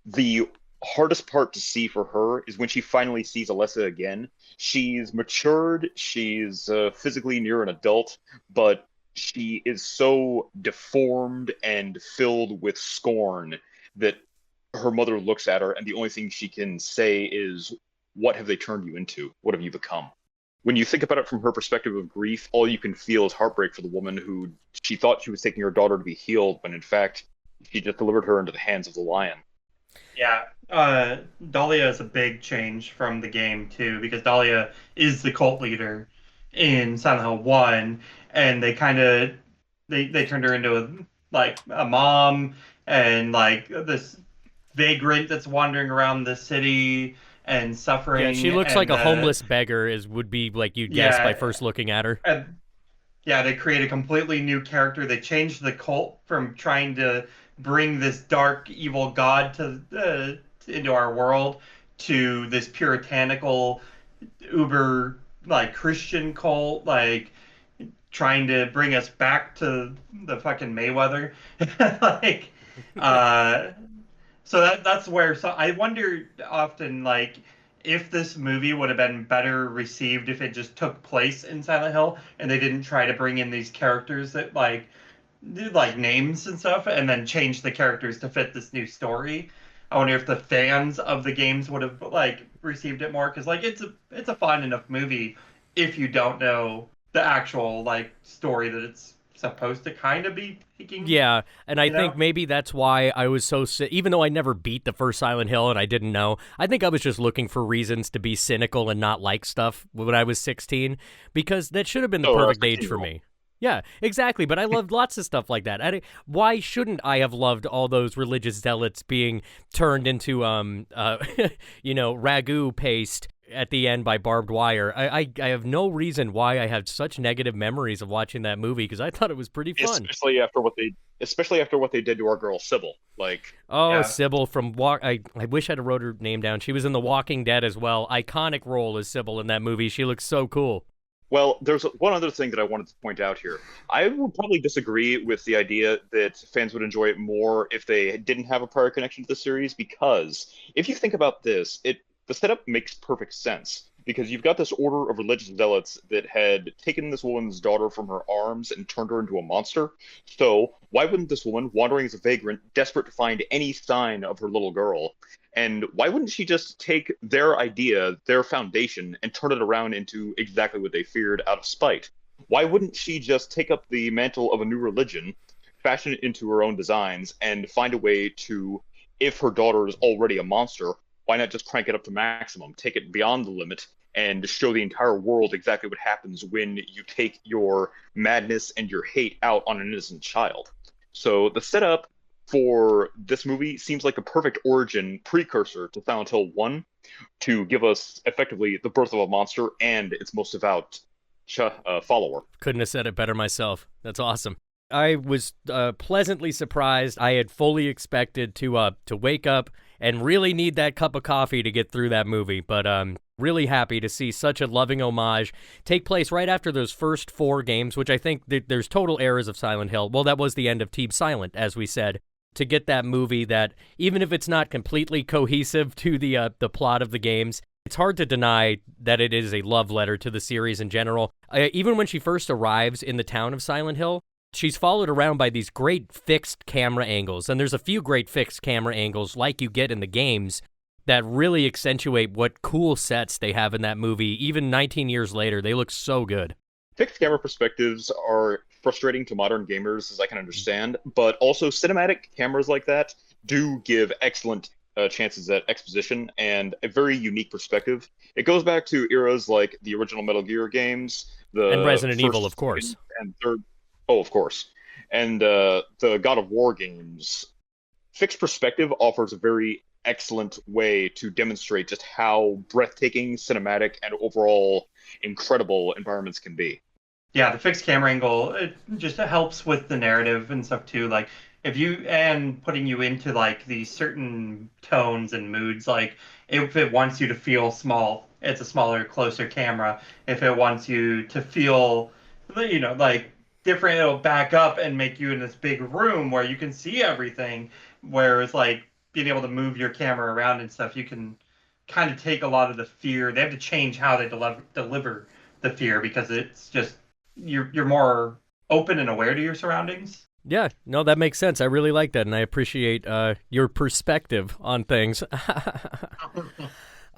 the hardest part to see for her is when she finally sees Alessa again. She's matured, she's physically near an adult, but she is so deformed and filled with scorn that her mother looks at her, and the only thing she can say is, "What have they turned you into? What have you become?" when you think about it from her perspective of grief, all you can feel is heartbreak for the woman who she thought she was taking her daughter to be healed, when in fact she just delivered her into the hands of the lion. Yeah, Dahlia is a big change from the game too, because Dahlia is the cult leader in Silent Hill 1, and they kind of they turned her into like a mom and like this vagrant that's wandering around the city and suffering. Yeah, she looks like and a homeless beggar, would be like you'd guess by yeah, first looking at her. and yeah, they create a completely new character. They changed the cult from trying to bring this dark, evil god into our world to this puritanical, uber like Christian cult, like trying to bring us back to the fucking Mayweather. like, uh, so that's where I wonder often like if this movie would have been better received if it just took place in Silent Hill and they didn't try to bring in these characters that like did like names and stuff and then change the characters to fit this new story. I wonder if the fans of the games would have like received it more because like it's a fun enough movie if you don't know the actual like story that it's supposed to kind of be taking. Yeah, and I think maybe that's why I was so even though I never beat the first Silent Hill and I didn't know, I think I was just looking for reasons to be cynical and not like stuff when I was 16, because that should have been the perfect age for me. Yeah, exactly, but I loved lots of stuff like that. Why shouldn't I have loved all those religious zealots being turned into, ragu paste at the end by barbed wire? I have no reason why I have such negative memories of watching that movie, because I thought it was pretty fun. Especially after what they did to our girl Sybil. Like, Sybil from I wish I'd have wrote her name down. She was in The Walking Dead as well. Iconic role as Sybil in that movie. She looks so cool. Well, there's one other thing that I wanted to point out here. I would probably disagree with the idea that fans would enjoy it more if they didn't have a prior connection to the series, because if you think about this, the setup makes perfect sense, because you've got this order of religious zealots that had taken this woman's daughter from her arms and turned her into a monster. So why wouldn't this woman, wandering as a vagrant, desperate to find any sign of her little girl, and why wouldn't she just take their idea, their foundation, and turn it around into exactly what they feared out of spite? Why wouldn't she just take up the mantle of a new religion, fashion it into her own designs, and find a way to, if her daughter is already a monster, why not just crank it up to maximum, take it beyond the limit, and show the entire world exactly what happens when you take your madness and your hate out on an innocent child? So the setup for this movie seems like a perfect origin precursor to Silent Hill 1 to give us effectively the birth of a monster and its most devout follower. Couldn't have said it better myself. That's awesome. I was pleasantly surprised. I had fully expected to wake up and really need that cup of coffee to get through that movie, but really happy to see such a loving homage take place right after those first 4 games, which I think there's total eras of Silent Hill. Well, that was the end of Team Silent, as we said. To get that movie that, even if it's not completely cohesive to the plot of the games, it's hard to deny that it is a love letter to the series in general. Even when she first arrives in the town of Silent Hill, she's followed around by these great fixed camera angles, and there's a few great fixed camera angles like you get in the games that really accentuate what cool sets they have in that movie. Even 19 years later, they look so good. Fixed camera perspectives are frustrating to modern gamers, as I can understand, but also cinematic cameras like that do give excellent chances at exposition and a very unique perspective. It goes back to eras like the original Metal Gear games, and Resident Evil, of course, and third. Oh, of course, and the God of War games. Fixed perspective offers a very excellent way to demonstrate just how breathtaking, cinematic, and overall incredible environments can be. Yeah, the fixed camera angle, it just helps with the narrative and stuff too. Like and putting you into like these certain tones and moods. Like if it wants you to feel small, it's a smaller, closer camera. If it wants you to feel, like different, it'll back up and make you in this big room where you can see everything. Whereas like being able to move your camera around and stuff, you can kind of take a lot of the fear. They have to change how they deliver the fear, because it's just you're more open and aware to your surroundings. Yeah, no, that makes sense. I really like that, and I appreciate your perspective on things.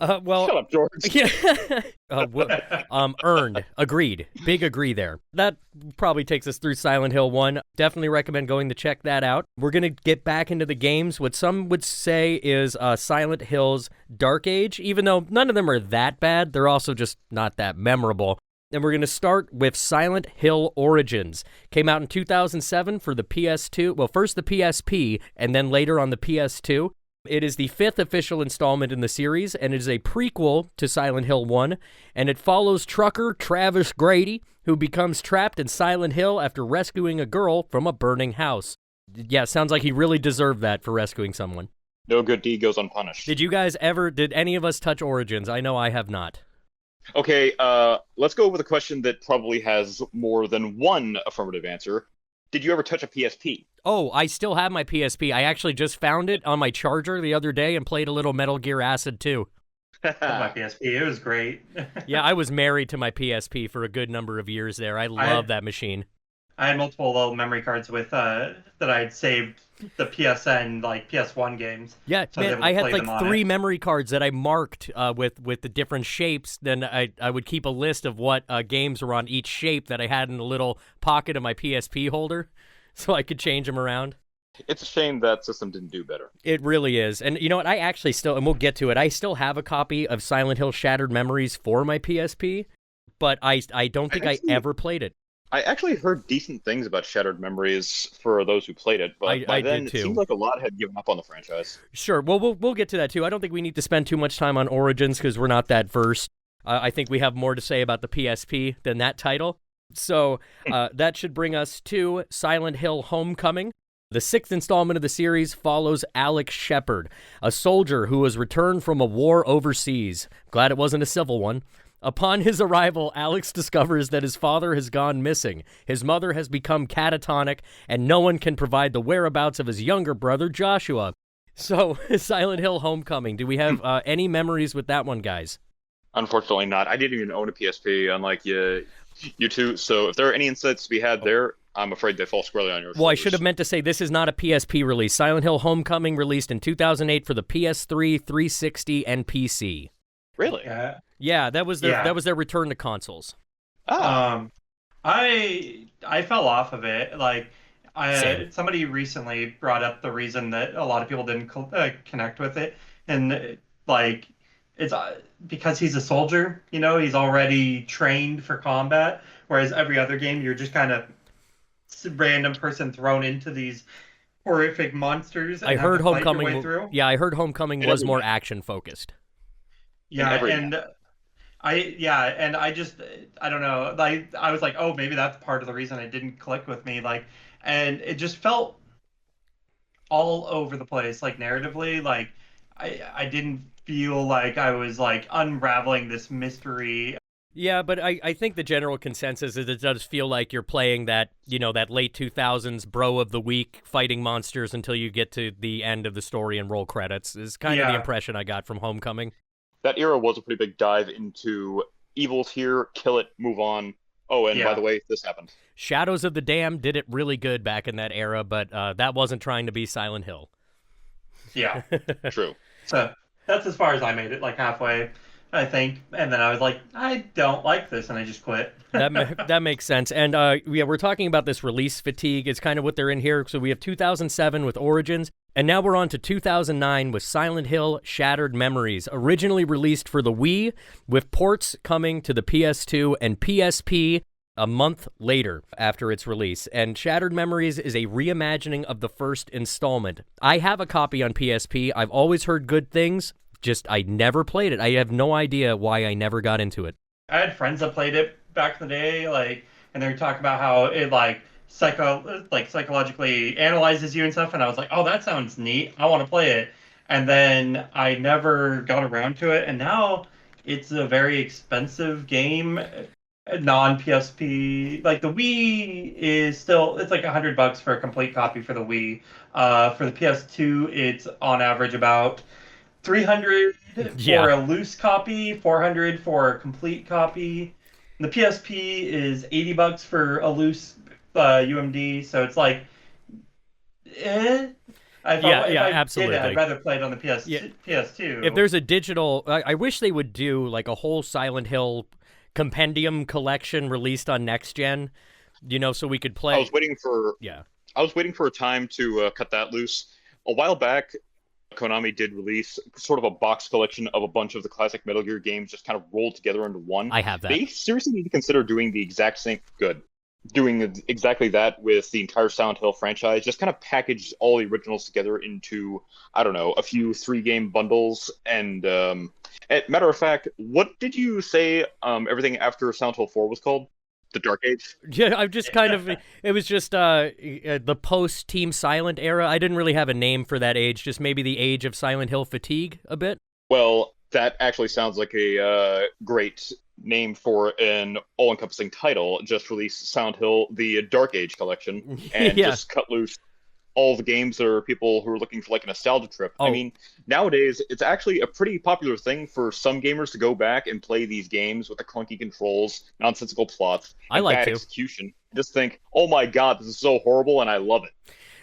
Well, Shut up, George. yeah. Earned. Agreed. Big agree there. That probably takes us through Silent Hill 1. Definitely recommend going to check that out. We're going to get back into the games. What some would say is Silent Hill's Dark Age, even though none of them are that bad, they're also just not that memorable. And we're going to start with Silent Hill Origins. Came out in 2007 for the PS2. Well, first the PSP, and then later on the PS2. It is the 5th official installment in the series, and it is a prequel to Silent Hill 1, and it follows trucker Travis Grady, who becomes trapped in Silent Hill after rescuing a girl from a burning house. Yeah, sounds like he really deserved that for rescuing someone. No good deed goes unpunished. Did any of us touch Origins? I know I have not. Okay, let's go with a question that probably has more than one affirmative answer. Did you ever touch a PSP? Oh, I still have my PSP. I actually just found it on my charger the other day and played a little Metal Gear Acid 2. My PSP, it was great. Yeah, I was married to my PSP for a good number of years there. I love that machine. I had multiple little memory cards with that I'd saved the PSN, like PS1 games. Yeah, so man, I had like 3 memory cards that I marked with the different shapes. Then I would keep a list of what games were on each shape that I had in the little pocket of my PSP holder, so I could change them around. It's a shame that system didn't do better. It really is. And you know what? I actually still, and we'll get to it, I still have a copy of Silent Hill Shattered Memories for my PSP, but I don't think I ever played it. I actually heard decent things about Shattered Memories for those who played it, but by then it seemed like a lot had given up on the franchise. Sure. Well, we'll get to that too. I don't think we need to spend too much time on Origins because we're not that versed. I think we have more to say about the PSP than that title. So that should bring us to Silent Hill Homecoming. The 6th installment of the series follows Alex Shepard, a soldier who has returned from a war overseas. Glad it wasn't a civil one. Upon his arrival, Alex discovers that his father has gone missing, his mother has become catatonic, and no one can provide the whereabouts of his younger brother, Joshua. So, Silent Hill Homecoming, do we have any memories with that one, guys? Unfortunately not. I didn't even own a PSP, unlike you two, so if there are any insights to be had there, I'm afraid they fall squarely on your shoulders. Well, I should have meant to say this is not a PSP release. Silent Hill Homecoming released in 2008 for the PS3, 360, and PC. Really? Yeah, that was their return to consoles. I fell off of it. Like, somebody recently brought up the reason that a lot of people didn't connect with it, and like it's because he's a soldier. You know, he's already trained for combat, whereas every other game you're just kind of random person thrown into these horrific monsters. And I heard Homecoming. I heard Homecoming was more action focused. Yeah, and I don't know. Like, I was like, oh, maybe that's part of the reason it didn't click with me. Like, and it just felt all over the place, like narratively. Like, I didn't feel like I was like unraveling this mystery. Yeah, but I think the general consensus is it does feel like you're playing that, that late 2000s bro of the week fighting monsters until you get to the end of the story and roll credits is kind of the impression I got from Homecoming. That era was a pretty big dive into evil's here, kill it, move on. Oh, and by the way, this happened. Shadows of the Damned did it really good back in that era, but that wasn't trying to be Silent Hill. Yeah. True. So that's as far as I made it, like halfway, I think. And then I was like, I don't like this, and I just quit. That makes sense. And we're talking about this release fatigue. It's kind of what they're in here. So we have 2007 with Origins, and now we're on to 2009 with Silent Hill Shattered Memories, originally released for the Wii, with ports coming to the PS2 and PSP a month later after its release. And Shattered Memories is a reimagining of the first installment. I have a copy on PSP. I've always heard good things, just I never played it. I have no idea why I never got into it. I had friends that played it back in the day, like, and they would talk about how it psychologically analyzes you and stuff, and I was like, oh, that sounds neat, I want to play it. And then I never got around to it, and now it's a very expensive game, non-PSP. Like, the Wii is still, it's like $100 for a complete copy for the Wii. For the PS2, it's on average about $300 for a loose copy, $400 for a complete copy. The PSP is $80 for a loose UMD, so it's like, I thought if I absolutely. did, I'd rather play it on the Yeah. PS2. If there's a digital, I wish they would do like a whole Silent Hill compendium collection released on next gen, so we could play. I was waiting for Yeah. I was waiting for a time to cut that loose. A while back, Konami did release sort of a box collection of a bunch of the classic Metal Gear games just kind of rolled together into one. I have that. They seriously need to consider doing the exact same doing exactly that with the entire Silent Hill franchise. Just kind of package all the originals together into, I don't know, a few 3-game bundles. And matter of fact, what did you say everything after Silent Hill 4 was called? The Dark Age? Yeah, I'm just kind of, it was just the post-Team Silent era. I didn't really have a name for that age, just maybe the age of Silent Hill fatigue a bit. Well, that actually sounds like a great name for an all-encompassing title. Just release Silent Hill, the Dark Age collection, and just cut loose all the games that are people who are looking for like a nostalgia trip. Oh. I mean, nowadays, it's actually a pretty popular thing for some gamers to go back and play these games with the clunky controls, nonsensical plots, and bad execution. Just think, oh my god, this is so horrible, and I love it.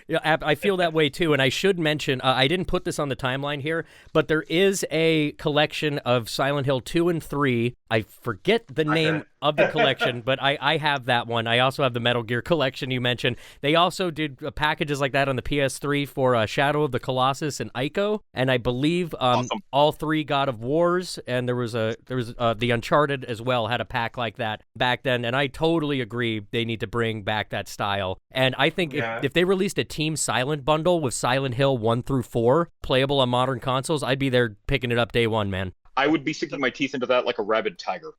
Yeah, I feel that way too, and I should mention, I didn't put this on the timeline here, but there is a collection of Silent Hill 2 and 3. I forget the name of the collection, but I have that one. I also have the Metal Gear collection you mentioned. They also did packages like that on the PS3 for Shadow of the Colossus and Ico, and I believe Awesome. all 3 God of Wars, and there was the Uncharted as well had a pack like that back then, and I totally agree they need to bring back that style. And I think if they released a Team Silent bundle with Silent Hill 1 through 4 playable on modern consoles, I'd be there picking it up day one, man. I would be sticking my teeth into that like a rabid tiger.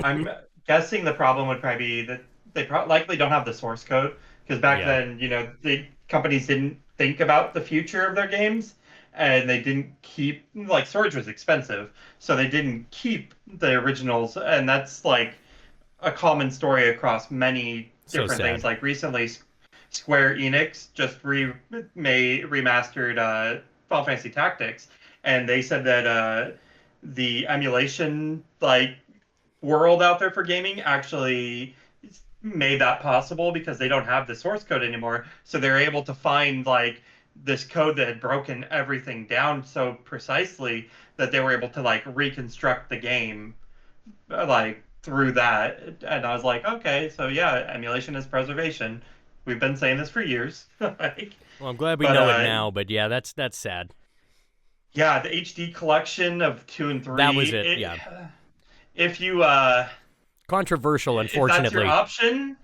I'm guessing the problem would probably be that they likely don't have the source code, because back then, the companies didn't think about the future of their games, and they didn't keep, like, storage was expensive, so they didn't keep the originals, and that's like a common story across many different things. Like recently, Square Enix just remastered Final Fantasy Tactics, and they said that the emulation world out there for gaming actually made that possible because they don't have the source code anymore. So they're able to find this code that had broken everything down so precisely that they were able to reconstruct the game through that. And I was like, okay, so yeah, emulation is preservation. We've been saying this for years. Well, I'm glad we know it now, but yeah, that's sad. Yeah, the HD collection of 2 and 3. That was it. If you controversial, unfortunately. If that's your option,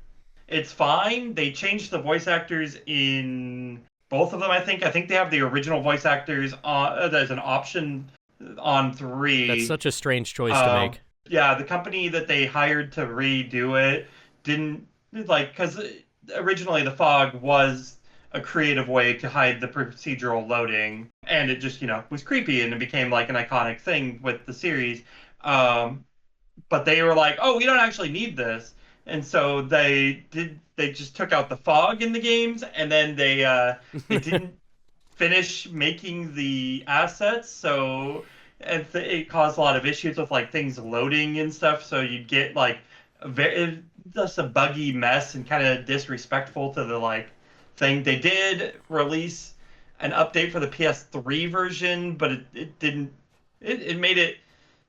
it's fine. They changed the voice actors in both of them. I think they have the original voice actors on as an option on 3. That's such a strange choice to make. Yeah, the company that they hired to redo it didn't because originally the fog was a creative way to hide the procedural loading, and it just was creepy, and it became an iconic thing with the series. But they were like, oh, we don't actually need this, and so they just took out the fog in the games, and then they didn't finish making the assets, so it caused a lot of issues with things loading and stuff. So you'd get just a buggy mess and kind of disrespectful to the thing. They did release an update for the PS3 version, but it didn't. It made it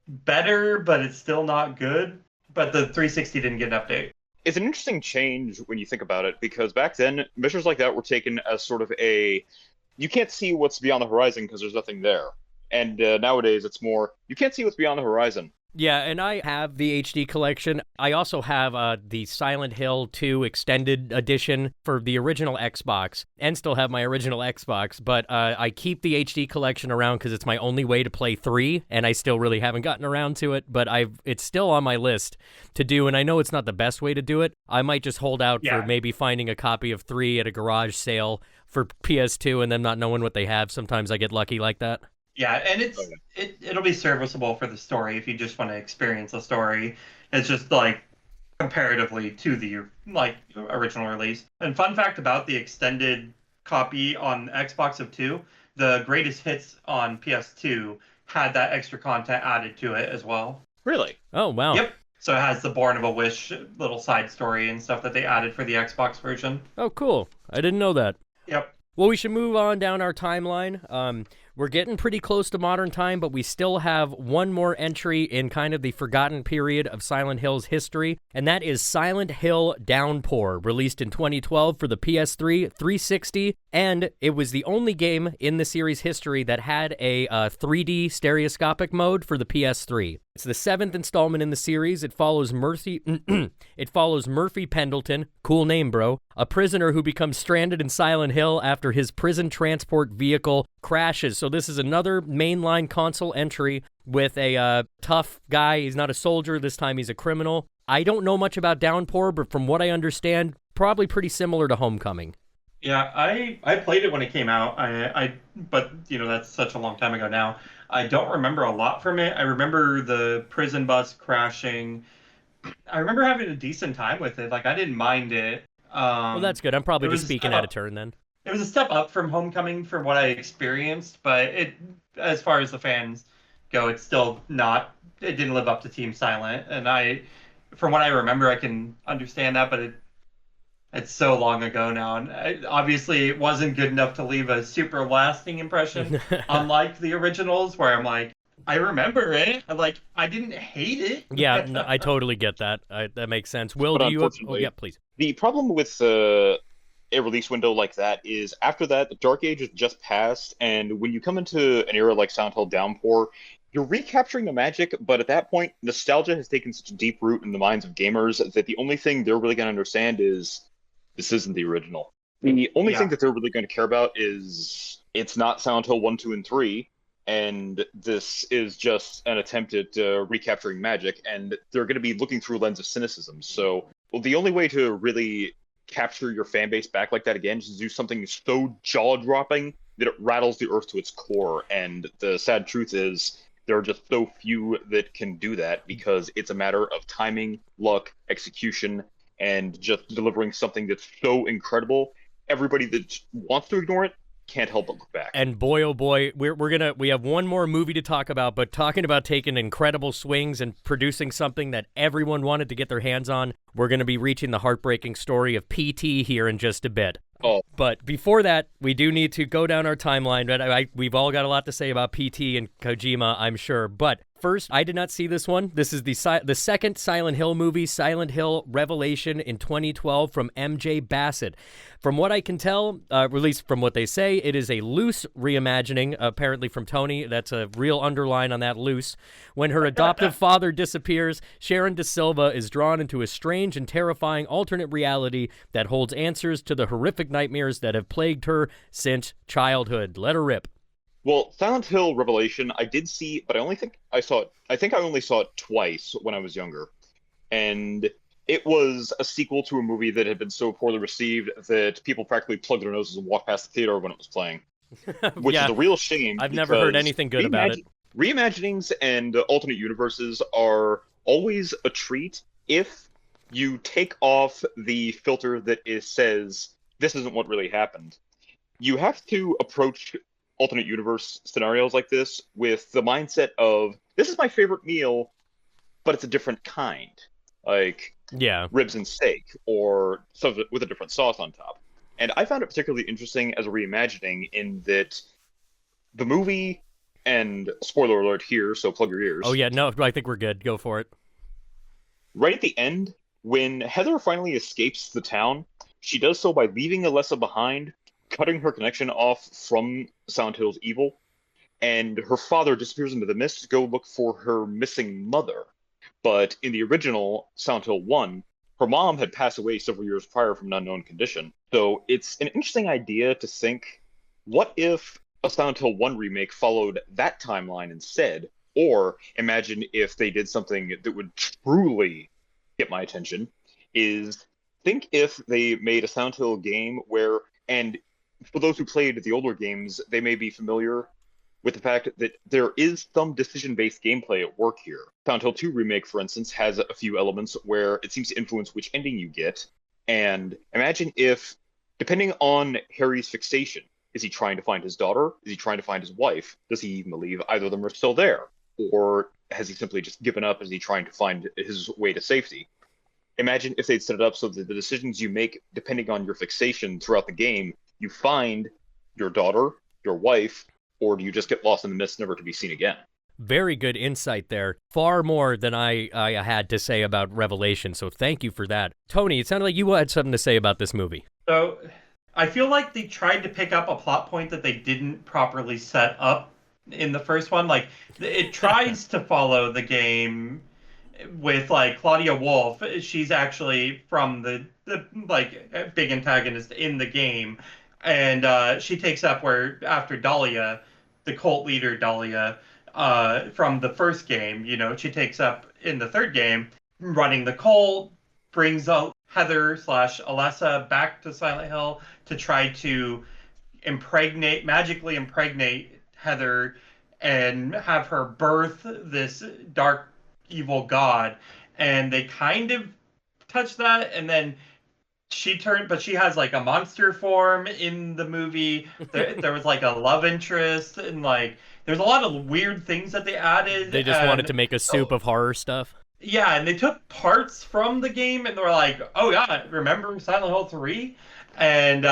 better, but it's still not good. But the 360 didn't get an update. It's an interesting change when you think about it, because back then measures like that were taken as sort of you can't see what's beyond the horizon because there's nothing there. And nowadays it's more, you can't see what's beyond the horizon. Yeah, and I have the HD collection. I also have the Silent Hill 2 Extended Edition for the original Xbox, and still have my original Xbox, but I keep the HD collection around because it's my only way to play 3, and I still really haven't gotten around to it, but it's still on my list to do, and I know it's not the best way to do it. I might just hold out for maybe finding a copy of 3 at a garage sale for PS2 and then not knowing what they have. Sometimes I get lucky like that. Yeah, and it'll be serviceable for the story if you just want to experience the story. It's just comparatively to the original release. And fun fact about the extended copy on Xbox of 2, the greatest hits on PS2 had that extra content added to it as well. Really? Oh, wow. Yep. So it has the Born of a Wish little side story and stuff that they added for the Xbox version. Oh, cool. I didn't know that. Yep. Well, we should move on down our timeline. We're getting pretty close to modern time, but we still have one more entry in kind of the forgotten period of Silent Hill's history, and that is Silent Hill Downpour, released in 2012 for the PS3, 360, and it was the only game in the series' history that had a 3D stereoscopic mode for the PS3. It's the 7th installment in the series. It follows Murphy Pendleton, cool name, bro, a prisoner who becomes stranded in Silent Hill after his prison transport vehicle crashes. So this is another mainline console entry with a tough guy. He's not a soldier. This time he's a criminal. I don't know much about Downpour, but from what I understand, probably pretty similar to Homecoming. Yeah, I played it when it came out. But that's such a long time ago now. I don't remember a lot from it. I remember the prison bus crashing. I remember having a decent time with it. Like, I didn't mind it. Well, that's good. I'm probably just speaking out of turn then. It was a step up from Homecoming from what I experienced, but as far as the fans go, it's still not. It didn't live up to Team Silent, and from what I remember, I can understand that, but it's so long ago now, and obviously it wasn't good enough to leave a super lasting impression, unlike the originals, where I'm like, I remember it. I'm like, I didn't hate it. Yeah, no, I totally get that. That makes sense. Will, But do you have... unfortunately, Oh, yeah, please. The problem with a release window like that is after that, the Dark Age has just passed, and when you come into an era like Silent Hill Downpour, you're recapturing the magic, but at that point, nostalgia has taken such a deep root in the minds of gamers that the only thing they're really going to understand is this isn't the original. The only thing that they're really going to care about is it's not Silent Hill 1, 2, and 3, and this is just an attempt at recapturing magic, and they're going to be looking through a lens of cynicism. So, the only way to really capture your fan base back like that again is to do something so jaw-dropping that it rattles the earth to its core, and the sad truth is there are just so few that can do that because it's a matter of timing, luck, execution, and just delivering something that's so incredible. Everybody that wants to ignore it can't help but look back. And boy, oh boy, we have one more movie to talk about, but talking about taking incredible swings and producing something that everyone wanted to get their hands on, we're going to be reaching the heartbreaking story of PT here in just a bit. Oh. But before that, we do need to go down our timeline. But we've all got a lot to say about PT and Kojima, I'm sure. But first, I did not see this one. This is the second Silent Hill movie, Silent Hill Revelation in 2012 from MJ Bassett. From what I can tell, at least from what they say, it is a loose reimagining, apparently from Tony. That's a real underline on that loose. When her adoptive father disappears, Sharon De Silva is drawn into a strange and terrifying alternate reality that holds answers to the horrific nightmares that have plagued her since childhood. Let her rip. Well, Silent Hill Revelation, I did see, but I think I only saw it twice when I was younger. And it was a sequel to a movie that had been so poorly received that people practically plugged their noses and walked past the theater when it was playing. Which is a real shame. I've never heard anything good about it. Reimaginings and alternate universes are always a treat if you take off the filter that says, this isn't what really happened. You have to approach alternate universe scenarios like this with the mindset of, this is my favorite meal, but it's a different kind. Like ribs and steak, or something with a different sauce on top. And I found it particularly interesting as a reimagining in that the movie, and spoiler alert here, so plug your ears. Oh yeah, no, I think we're good. Go for it. Right at the end, when Heather finally escapes the town, she does so by leaving Alessa behind, cutting her connection off from Silent Hill's evil, and her father disappears into the mist to go look for her missing mother. But in the original Silent Hill 1, her mom had passed away several years prior from an unknown condition. So it's an interesting idea to think, what if a Silent Hill 1 remake followed that timeline instead? Or imagine if they did something that would truly get my attention, is think if they made a Silent Hill game where, and for those who played the older games, they may be familiar with the fact that there is some decision-based gameplay at work here. Silent Hill 2 Remake, for instance, has a few elements where it seems to influence which ending you get. And imagine if, depending on Harry's fixation, is he trying to find his daughter? Is he trying to find his wife? Does he even believe either of them are still there? Or has he simply just given up? Is he trying to find his way to safety? Imagine if they'd set it up so that the decisions you make, depending on your fixation throughout the game, you find your daughter, your wife, or do you just get lost in the mist, never to be seen again? Very good insight there. Far more than I had to say about Revelation, so thank you for that. Tony, it sounded like you had something to say about this movie. So I feel like they tried to pick up a plot point that they didn't properly set up in the first one. Like, it tries to follow the game with, like, Claudia Wolf. She's actually from the like, big antagonist in the game. And she takes up where, after Dahlia, the cult leader Dahlia, from the first game, she takes up in the third game, running the cult, brings Heather / Alessa back to Silent Hill to try to magically impregnate Heather and have her birth this dark, evil god. And they kind of touch that, and then but she has like a monster form in the movie. There was like a love interest, and like there's a lot of weird things that they added. They just wanted to make a soup of horror stuff. Yeah, and they took parts from the game, and they were like, oh yeah, remember Silent Hill 3? And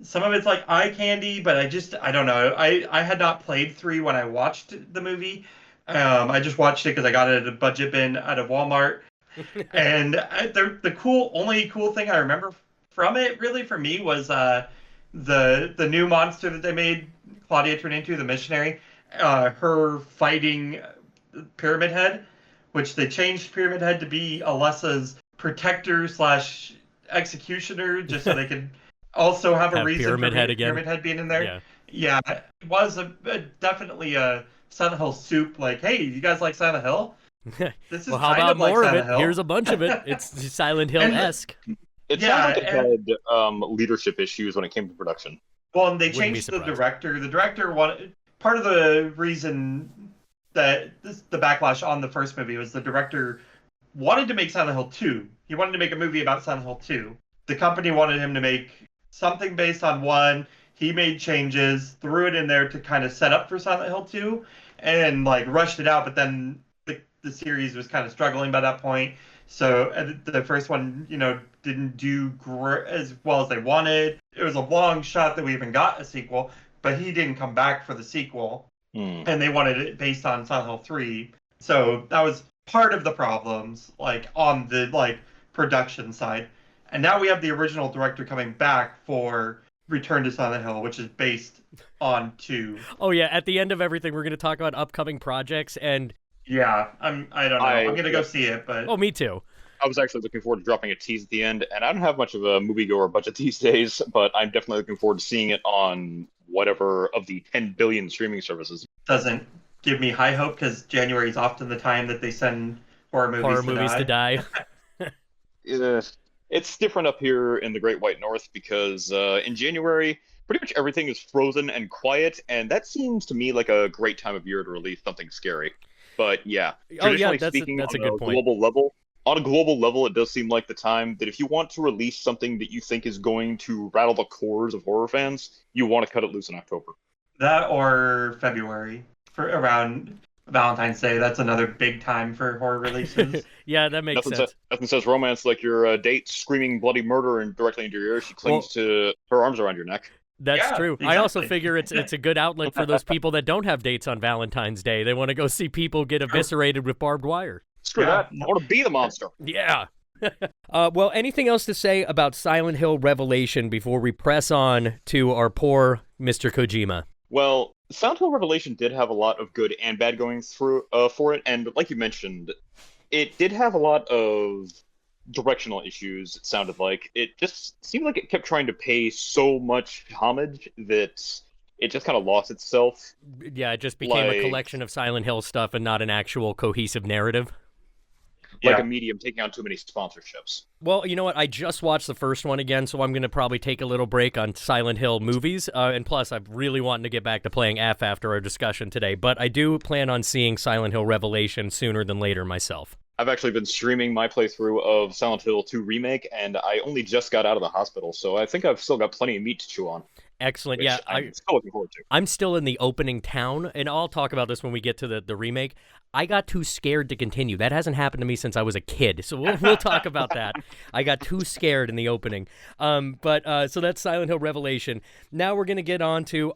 some of it's like eye candy, but I don't know. I had not played 3 when I watched the movie. I just watched it because I got it at a budget bin out of Walmart. And the only cool thing I remember from it, really, for me, was the new monster that they made Claudia turn into, the missionary. Her fighting Pyramid Head, which they changed Pyramid Head to be Alessa's protector / executioner, just so they could also have a reason Pyramid for Head again. Pyramid Head being in there. Yeah, it was definitely a Silent Hill soup. Like, hey, you guys like Silent Hill? This is well, how about like more of Silent it? Hill. It's a bunch of it. It's Silent Hill-esque. It sounds like it had leadership issues when it came to production. Well, and they changed the director. The director part of the reason that the backlash on the first movie was the director wanted to make Silent Hill 2. He wanted to make a movie about Silent Hill 2. The company wanted him to make something based on 1. He made changes, threw it in there to kind of set up for Silent Hill 2, and like rushed it out. But then the series was kind of struggling by that point. So the first one, didn't do as well as they wanted. It was a long shot that we even got a sequel, but he didn't come back for the sequel. And they wanted it based on Silent Hill 3. So that was part of the problems, like, on the production side. And now we have the original director coming back for Return to Silent Hill, which is based on 2. Oh yeah, at the end of everything, we're going to talk about upcoming projects, and yeah, I don't know. I'm going to go see it, but... Oh, me too. I was actually looking forward to dropping a tease at the end, and I don't have much of a moviegoer budget these days, but I'm definitely looking forward to seeing it on whatever of the 10 billion streaming services. Doesn't give me high hope, because January is often the time that they send horror movies to die. It's different up here in the Great White North, because in January, pretty much everything is frozen and quiet, and that seems to me like a great time of year to release something scary. But yeah, traditionally speaking, that's a on good point. On a global level, it does seem like the time that if you want to release something that you think is going to rattle the cores of horror fans, you want to cut it loose in October. That or February, for around Valentine's Day. That's another big time for horror releases. Yeah, that makes sense. Nothing says romance like your date screaming bloody murder and directly into your ear. She clings to her arms around your neck. That's true. Exactly. I also figure it's a good outlet for those people that don't have dates on Valentine's Day. They want to go see people get eviscerated with barbed wire. Screw that. I want to be the monster. Yeah. Well, anything else to say about Silent Hill Revelation before we press on to our poor Mr. Kojima? Well, Silent Hill Revelation did have a lot of good and bad going through for it, and like you mentioned, it did have a lot of directional issues. It sounded like it just seemed like it kept trying to pay so much homage that it just kind of lost itself. Yeah, it just became a collection of Silent Hill stuff and not an actual cohesive narrative. Like a medium taking on too many sponsorships. Well, you know what? I just watched the first one again, so I'm going to probably take a little break on Silent Hill movies. And plus, I'm really wanting to get back to playing F after our discussion today. But I do plan on seeing Silent Hill Revelation sooner than later myself. I've actually been streaming my playthrough of Silent Hill 2 Remake, and I only just got out of the hospital, so I think I've still got plenty of meat to chew on. Excellent. which Yeah, I'm still looking forward to. I'm still in the opening town, and I'll talk about this when we get to the remake. I got too scared to continue. That hasn't happened to me since I was a kid, so we'll talk about that. I got too scared in the opening. So that's Silent Hill Revelation. Now we're gonna get on to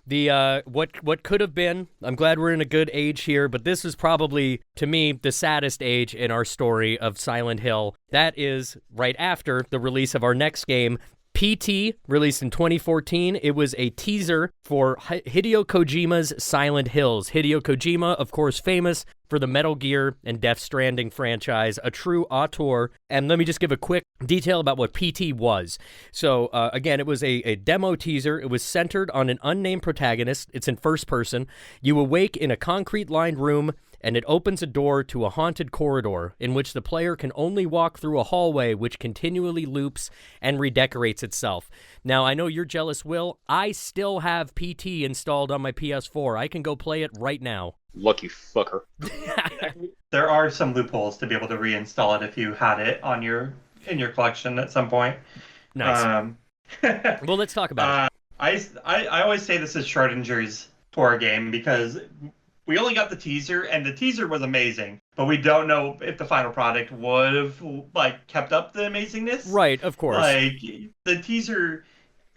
the what could have been. I'm glad we're in a good age here, but this is probably, to me, the saddest age in our story of Silent Hill. That is right after the release of our next game, PT, released in 2014. It was a teaser for Hideo Kojima's Silent Hills. Hideo Kojima, of course, famous for the Metal Gear and Death Stranding franchise, a true auteur. And let me just give a quick detail about what PT was. So, again, it was a demo teaser. It was centered on an unnamed protagonist. It's in first person. You awake in a concrete-lined room, and it opens a door to a haunted corridor in which the player can only walk through a hallway which continually loops and redecorates itself. Now, I know you're jealous, Will. I still have PT installed on my PS4. I can go play it right now. Lucky fucker. There are some loopholes to be able to reinstall it if you had it on in your collection at some point. Nice. Well, let's talk about it. I always say this is Schrodinger's horror game because we only got the teaser, and the teaser was amazing, but we don't know if the final product would have kept up the amazingness. Right, of course. Like the teaser,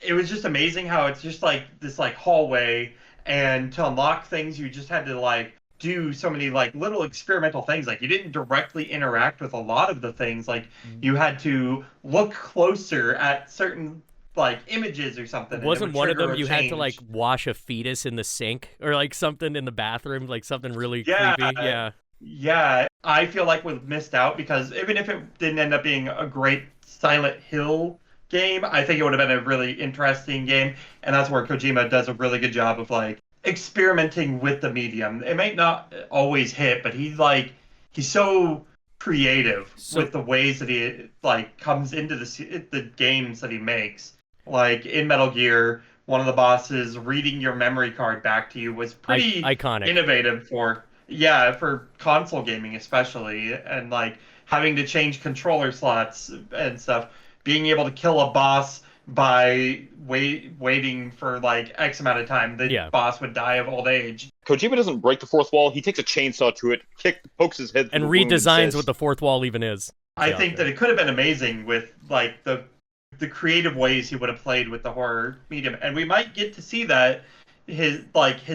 it was just amazing how it's just like this hallway, and to unlock things you just had to do so many little experimental things. Like you didn't directly interact with a lot of the things. Like you had to look closer at certain images or something. Wasn't one of them you had to wash a fetus in the sink or something in the bathroom, something really creepy? Yeah. I feel like we missed out because even if it didn't end up being a great Silent Hill game, I think it would have been a really interesting game, and that's where Kojima does a really good job of experimenting with the medium. It might not always hit, but he's so creative with the ways that he comes into the games that he makes. Like in Metal Gear, one of the bosses reading your memory card back to you was pretty iconic, innovative for console gaming especially, and having to change controller slots and stuff. Being able to kill a boss by waiting for X amount of time, the boss would die of old age. Kojima doesn't break the fourth wall. He takes a chainsaw to it, pokes his head through and the wound redesigns and says, what the fourth wall even is. I think that it could have been amazing with the creative ways he would have played with the horror medium, and we might get to see that his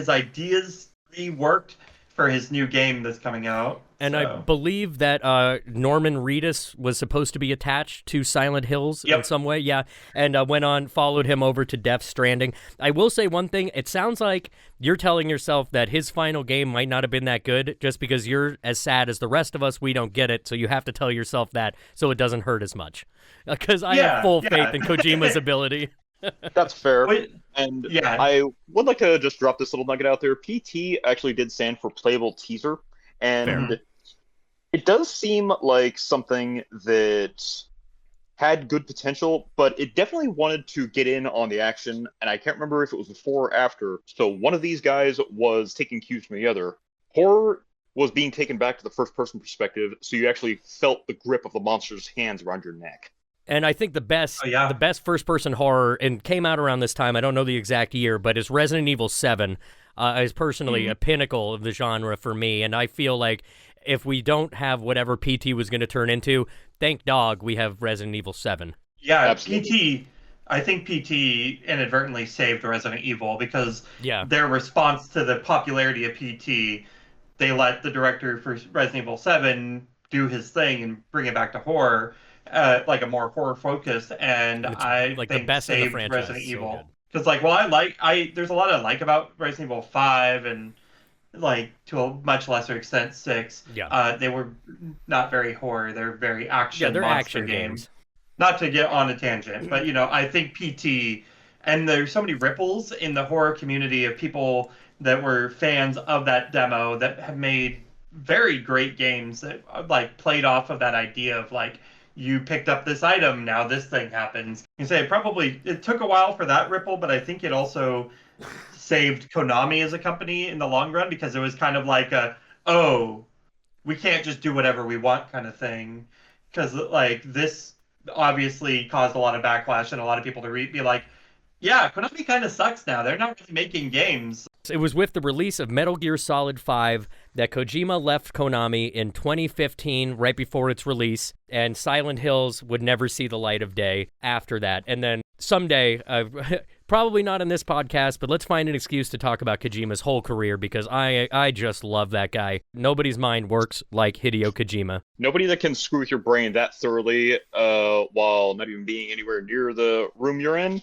ideas reworked for his new game that's coming out. And I believe that Norman Reedus was supposed to be attached to Silent Hills in some way, and followed him over to Death Stranding. I will say one thing, it sounds like you're telling yourself that his final game might not have been that good just because you're as sad as the rest of us, we don't get it, so you have to tell yourself that so it doesn't hurt as much. Because I have full faith in Kojima's ability. That's fair. And I would like to just drop this little nugget out there. PT actually did stand for Playable Teaser, and it does seem like something that had good potential, but it definitely wanted to get in on the action, and I can't remember if it was before or after. So one of these guys was taking cues from the other. Horror was being taken back to the first-person perspective, so you actually felt the grip of the monster's hands around your neck. And I think the best first-person horror, and came out around this time, I don't know the exact year, but is Resident Evil 7, is personally a pinnacle of the genre for me, and I feel like if we don't have whatever PT was going to turn into, thank dog we have Resident Evil 7. Yeah, absolutely. I think PT inadvertently saved Resident Evil because their response to the popularity of PT, they let the director for Resident Evil 7 do his thing and bring it back to horror. A more horror focused, and I think the best saved in the franchise, Resident Evil. Because there's a lot I like about Resident Evil 5 and to a much lesser extent 6. They were not very horror. They're very action. They're monster action games. Not to get on a tangent, but I think PT, and there's so many ripples in the horror community of people that were fans of that demo that have made very great games that played off of that idea of you picked up this item, now this thing happens. You say it took a while for that ripple, but I think it also saved Konami as a company in the long run because it was kind of we can't just do whatever we want kind of thing. Because this obviously caused a lot of backlash and a lot of people to be Yeah, Konami kind of sucks now. They're not really making games. It was with the release of Metal Gear Solid 5 that Kojima left Konami in 2015, right before its release, and Silent Hills would never see the light of day after that. And then someday, probably not in this podcast, but let's find an excuse to talk about Kojima's whole career, because I just love that guy. Nobody's mind works like Hideo Kojima. Nobody that can screw with your brain that thoroughly while not even being anywhere near the room you're in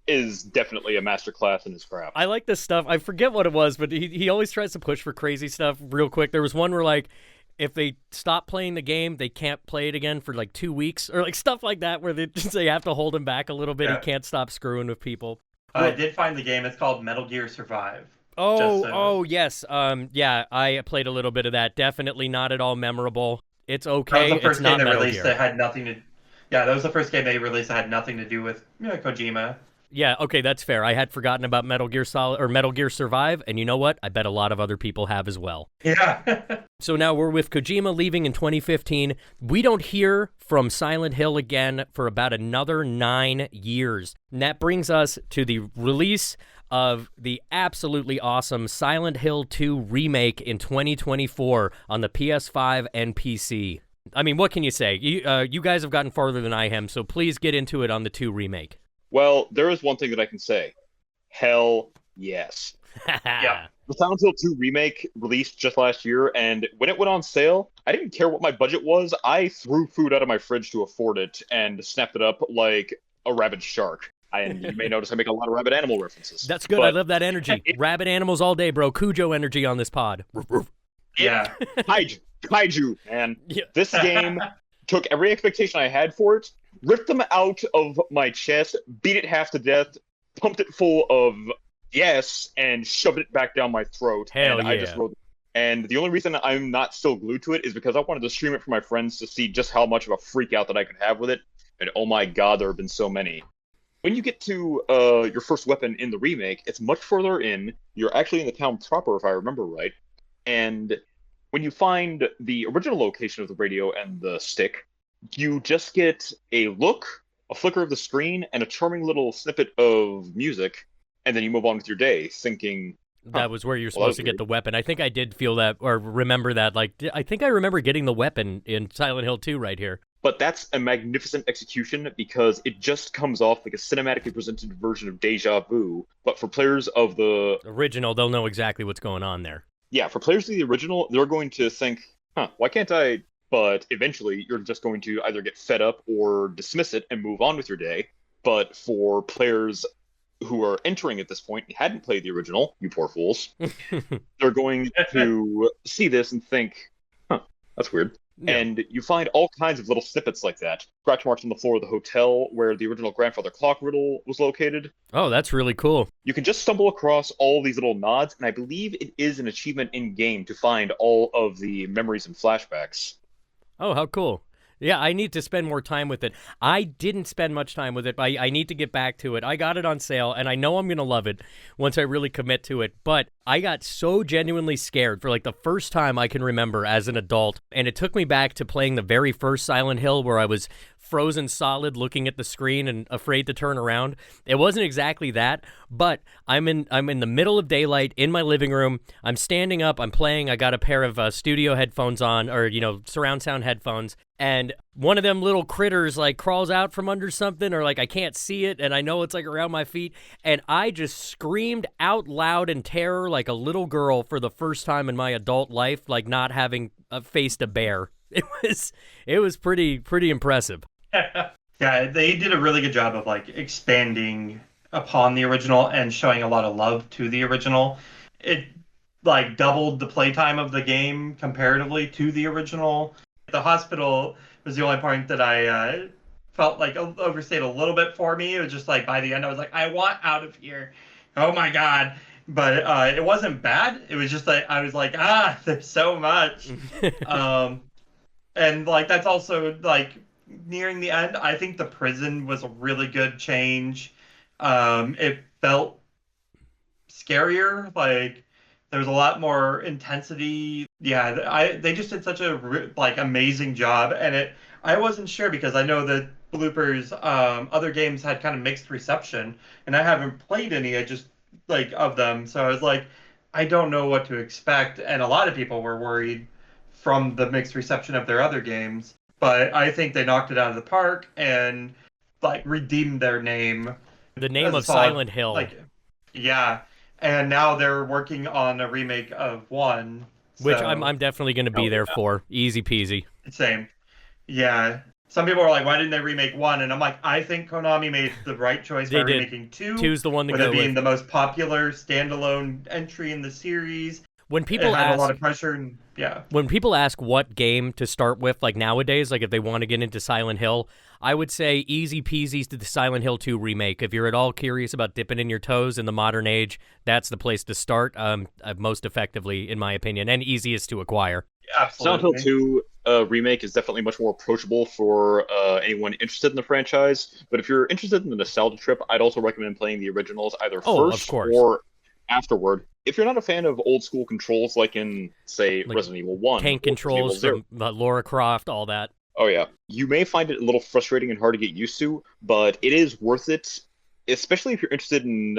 is definitely a masterclass in his craft. I like this stuff. I forget what it was, but he always tries to push for crazy stuff real quick. There was one where, like, if they stop playing the game, they can't play it again for, like, 2 weeks, or, like, stuff like that, where they have to hold him back a little bit. Yeah. He can't stop screwing with people. I did find the game. It's called Metal Gear Survive. Yes. Yeah, I played a little bit of that. Definitely not at all memorable. It's That okay. was the first It's not game they Metal released Gear. that had nothing to. Yeah, that was the first game they released that had nothing to do with Kojima. Yeah, okay, that's fair. I had forgotten about Metal Gear Solid or Metal Gear Survive, and you know what? I bet a lot of other people have as well. Yeah. So now we're with Kojima leaving in 2015. We don't hear from Silent Hill again for about another 9 years. And that brings us to the release of the absolutely awesome Silent Hill 2 remake in 2024 on the PS5 and PC. I mean, what can you say? You guys have gotten farther than I am, so please get into it on the 2 remake. Well, there is one thing that I can say. Hell yes. Yeah. The Silent Hill 2 remake released just last year, and when it went on sale, I didn't care what my budget was. I threw food out of my fridge to afford it and snapped it up like a rabid shark. And you may notice I make a lot of rabid animal references. That's good. I love that energy. Rabid animals all day, bro. Cujo energy on this pod. Yeah. Kaiju, man. Yeah. This game took every expectation I had for it, ripped them out of my chest, beat it half to death, pumped it full of yes, and shoved it back down my throat. Hell and yeah. I just wrote. And the only reason I'm not still glued to it is because I wanted to stream it for my friends to see just how much of a freak out that I could have with it. And oh my god, there have been so many. When you get to your first weapon in the remake, it's much further in. You're actually in the town proper, if I remember right. And when you find the original location of the radio and the stick, you just get a look, a flicker of the screen, and a charming little snippet of music, and then you move on with your day, thinking... That was where you're supposed to get the weapon. I think I did feel that, or remember that. Like, I think I remember getting the weapon in Silent Hill 2 right here. But that's a magnificent execution because it just comes off like a cinematically presented version of Deja Vu. But for players of the original, they'll know exactly what's going on there. Yeah, for players of the original, they're going to think, why can't I? But eventually, you're just going to either get fed up or dismiss it and move on with your day. But for players who are entering at this point and hadn't played the original, you poor fools, they're going to see this and think, that's weird. Yeah. And you find all kinds of little snippets like that. Scratch marks on the floor of the hotel where the original grandfather clock riddle was located. Oh, that's really cool. You can just stumble across all these little nods, and I believe it is an achievement in-game to find all of the memories and flashbacks. Oh, how cool. Yeah, I need to spend more time with it. I didn't spend much time with it, but I need to get back to it. I got it on sale, and I know I'm going to love it once I really commit to it. But I got so genuinely scared for like the first time I can remember as an adult. And it took me back to playing the very first Silent Hill where I was frozen solid looking at the screen and afraid to turn around. It wasn't exactly that, but I'm in the middle of daylight in my living room. I'm standing up, I'm playing. I got a pair of studio headphones on, or surround sound headphones. And one of them little critters like crawls out from under something, or like I can't see it and I know it's like around my feet, and I just screamed out loud in terror like a little girl for the first time in my adult life, like not having faced a bear. It was pretty impressive. Yeah, they did a really good job of like expanding upon the original and showing a lot of love to the original. It like doubled the playtime of the game comparatively to the original. The hospital was the only point that I felt like overstayed a little bit for me. It was just like by the end I was like, I want out of here. Oh my god. But it wasn't bad. It was just like I was like, there's so much. And like that's also like nearing the end. I think the prison was a really good change. It felt scarier. Like there was a lot more intensity. Yeah, they just did such a like amazing job, and I wasn't sure because I know that Bloopers, other games had kind of mixed reception, and I haven't played any. I just like of them, so I was like, I don't know what to expect, and a lot of people were worried from the mixed reception of their other games. But I think they knocked it out of the park and like redeemed their name The name as a of solid, Silent Hill. like, yeah. And now they're working on a remake of one, Which so I'm definitely going to be there for. Easy peasy. same. Yeah. Some people are like, why didn't they remake one? And I'm like, I think Konami made the right choice They by did. remaking two. Two's the one to with go it being with. the most popular standalone entry in the series. When It people had a lot ask, of pressure, and yeah. when people ask what game to start with, like nowadays, like if they want to get into Silent Hill, I would say easy peasy to the Silent Hill 2 remake. If you're at all curious about dipping in your toes in the modern age, that's the place to start. Most effectively, in my opinion, and easiest to acquire. Silent Hill Absolutely. 2 remake is definitely much more approachable for anyone interested in the franchise. But if you're interested in the nostalgia trip, I'd also recommend playing the originals either Oh, of first course. or afterward. If you're not a fan of old school controls like in, say, Like Resident Evil 1, Tank or Resident Evil controls 0, from Lara Croft, all that. oh yeah, you may find it a little frustrating and hard to get used to, but it is worth it, especially if you're interested in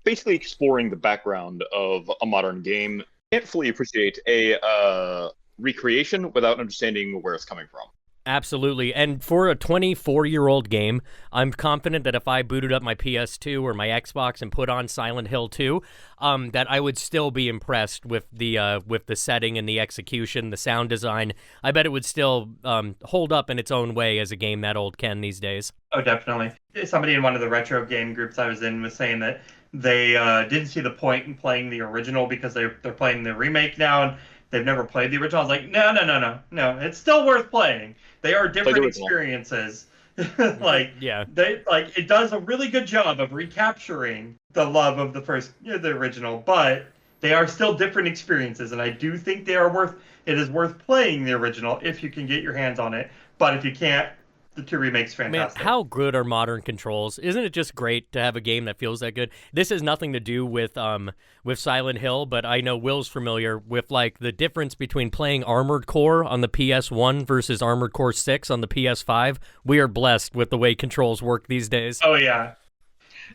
basically exploring the background of a modern game. Can't fully appreciate a recreation without understanding where it's coming from. Absolutely. And for a 24-year-old game, I'm confident that if I booted up my PS2 or my Xbox and put on Silent Hill 2, that I would still be impressed with the setting and the execution, the sound design. I bet it would still hold up in its own way as a game that old can these days. Oh, definitely. Somebody in one of the retro game groups I was in was saying that they didn't see the point in playing the original because they're playing the remake now and they've never played the original. I was like, no. It's still worth playing. They are different original. experiences. Like Yeah. it does a really good job of recapturing the love of the original, but they are still different experiences, and I do think it is worth playing the original if you can get your hands on it. But if you can't, the two remakes Man, fantastic. how good are modern controls? Isn't it just great to have a game that feels that good? This has nothing to do with Silent Hill, but I know Will's familiar with like the difference between playing Armored Core on the PS1 versus Armored Core 6 on the PS5. We are blessed with the way controls work these days. Oh yeah,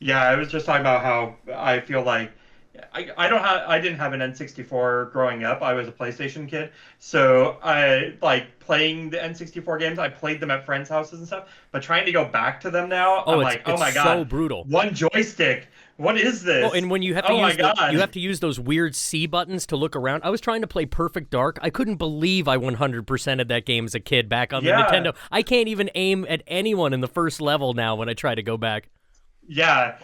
yeah. I was just talking about how I feel like I didn't have an N64 growing up. I was a PlayStation kid, so I like playing the N64 games. I played them at friends' houses and stuff. But trying to go back to them now, I'm like, oh my god, so brutal. one joystick. What is this? Oh, and when you have to Oh my use God. you have to use those weird C buttons to look around. I was trying to play Perfect Dark. I couldn't believe I 100%ed that game as a kid back on the Yeah. Nintendo. I can't even aim at anyone in the first level now when I try to go back. Yeah,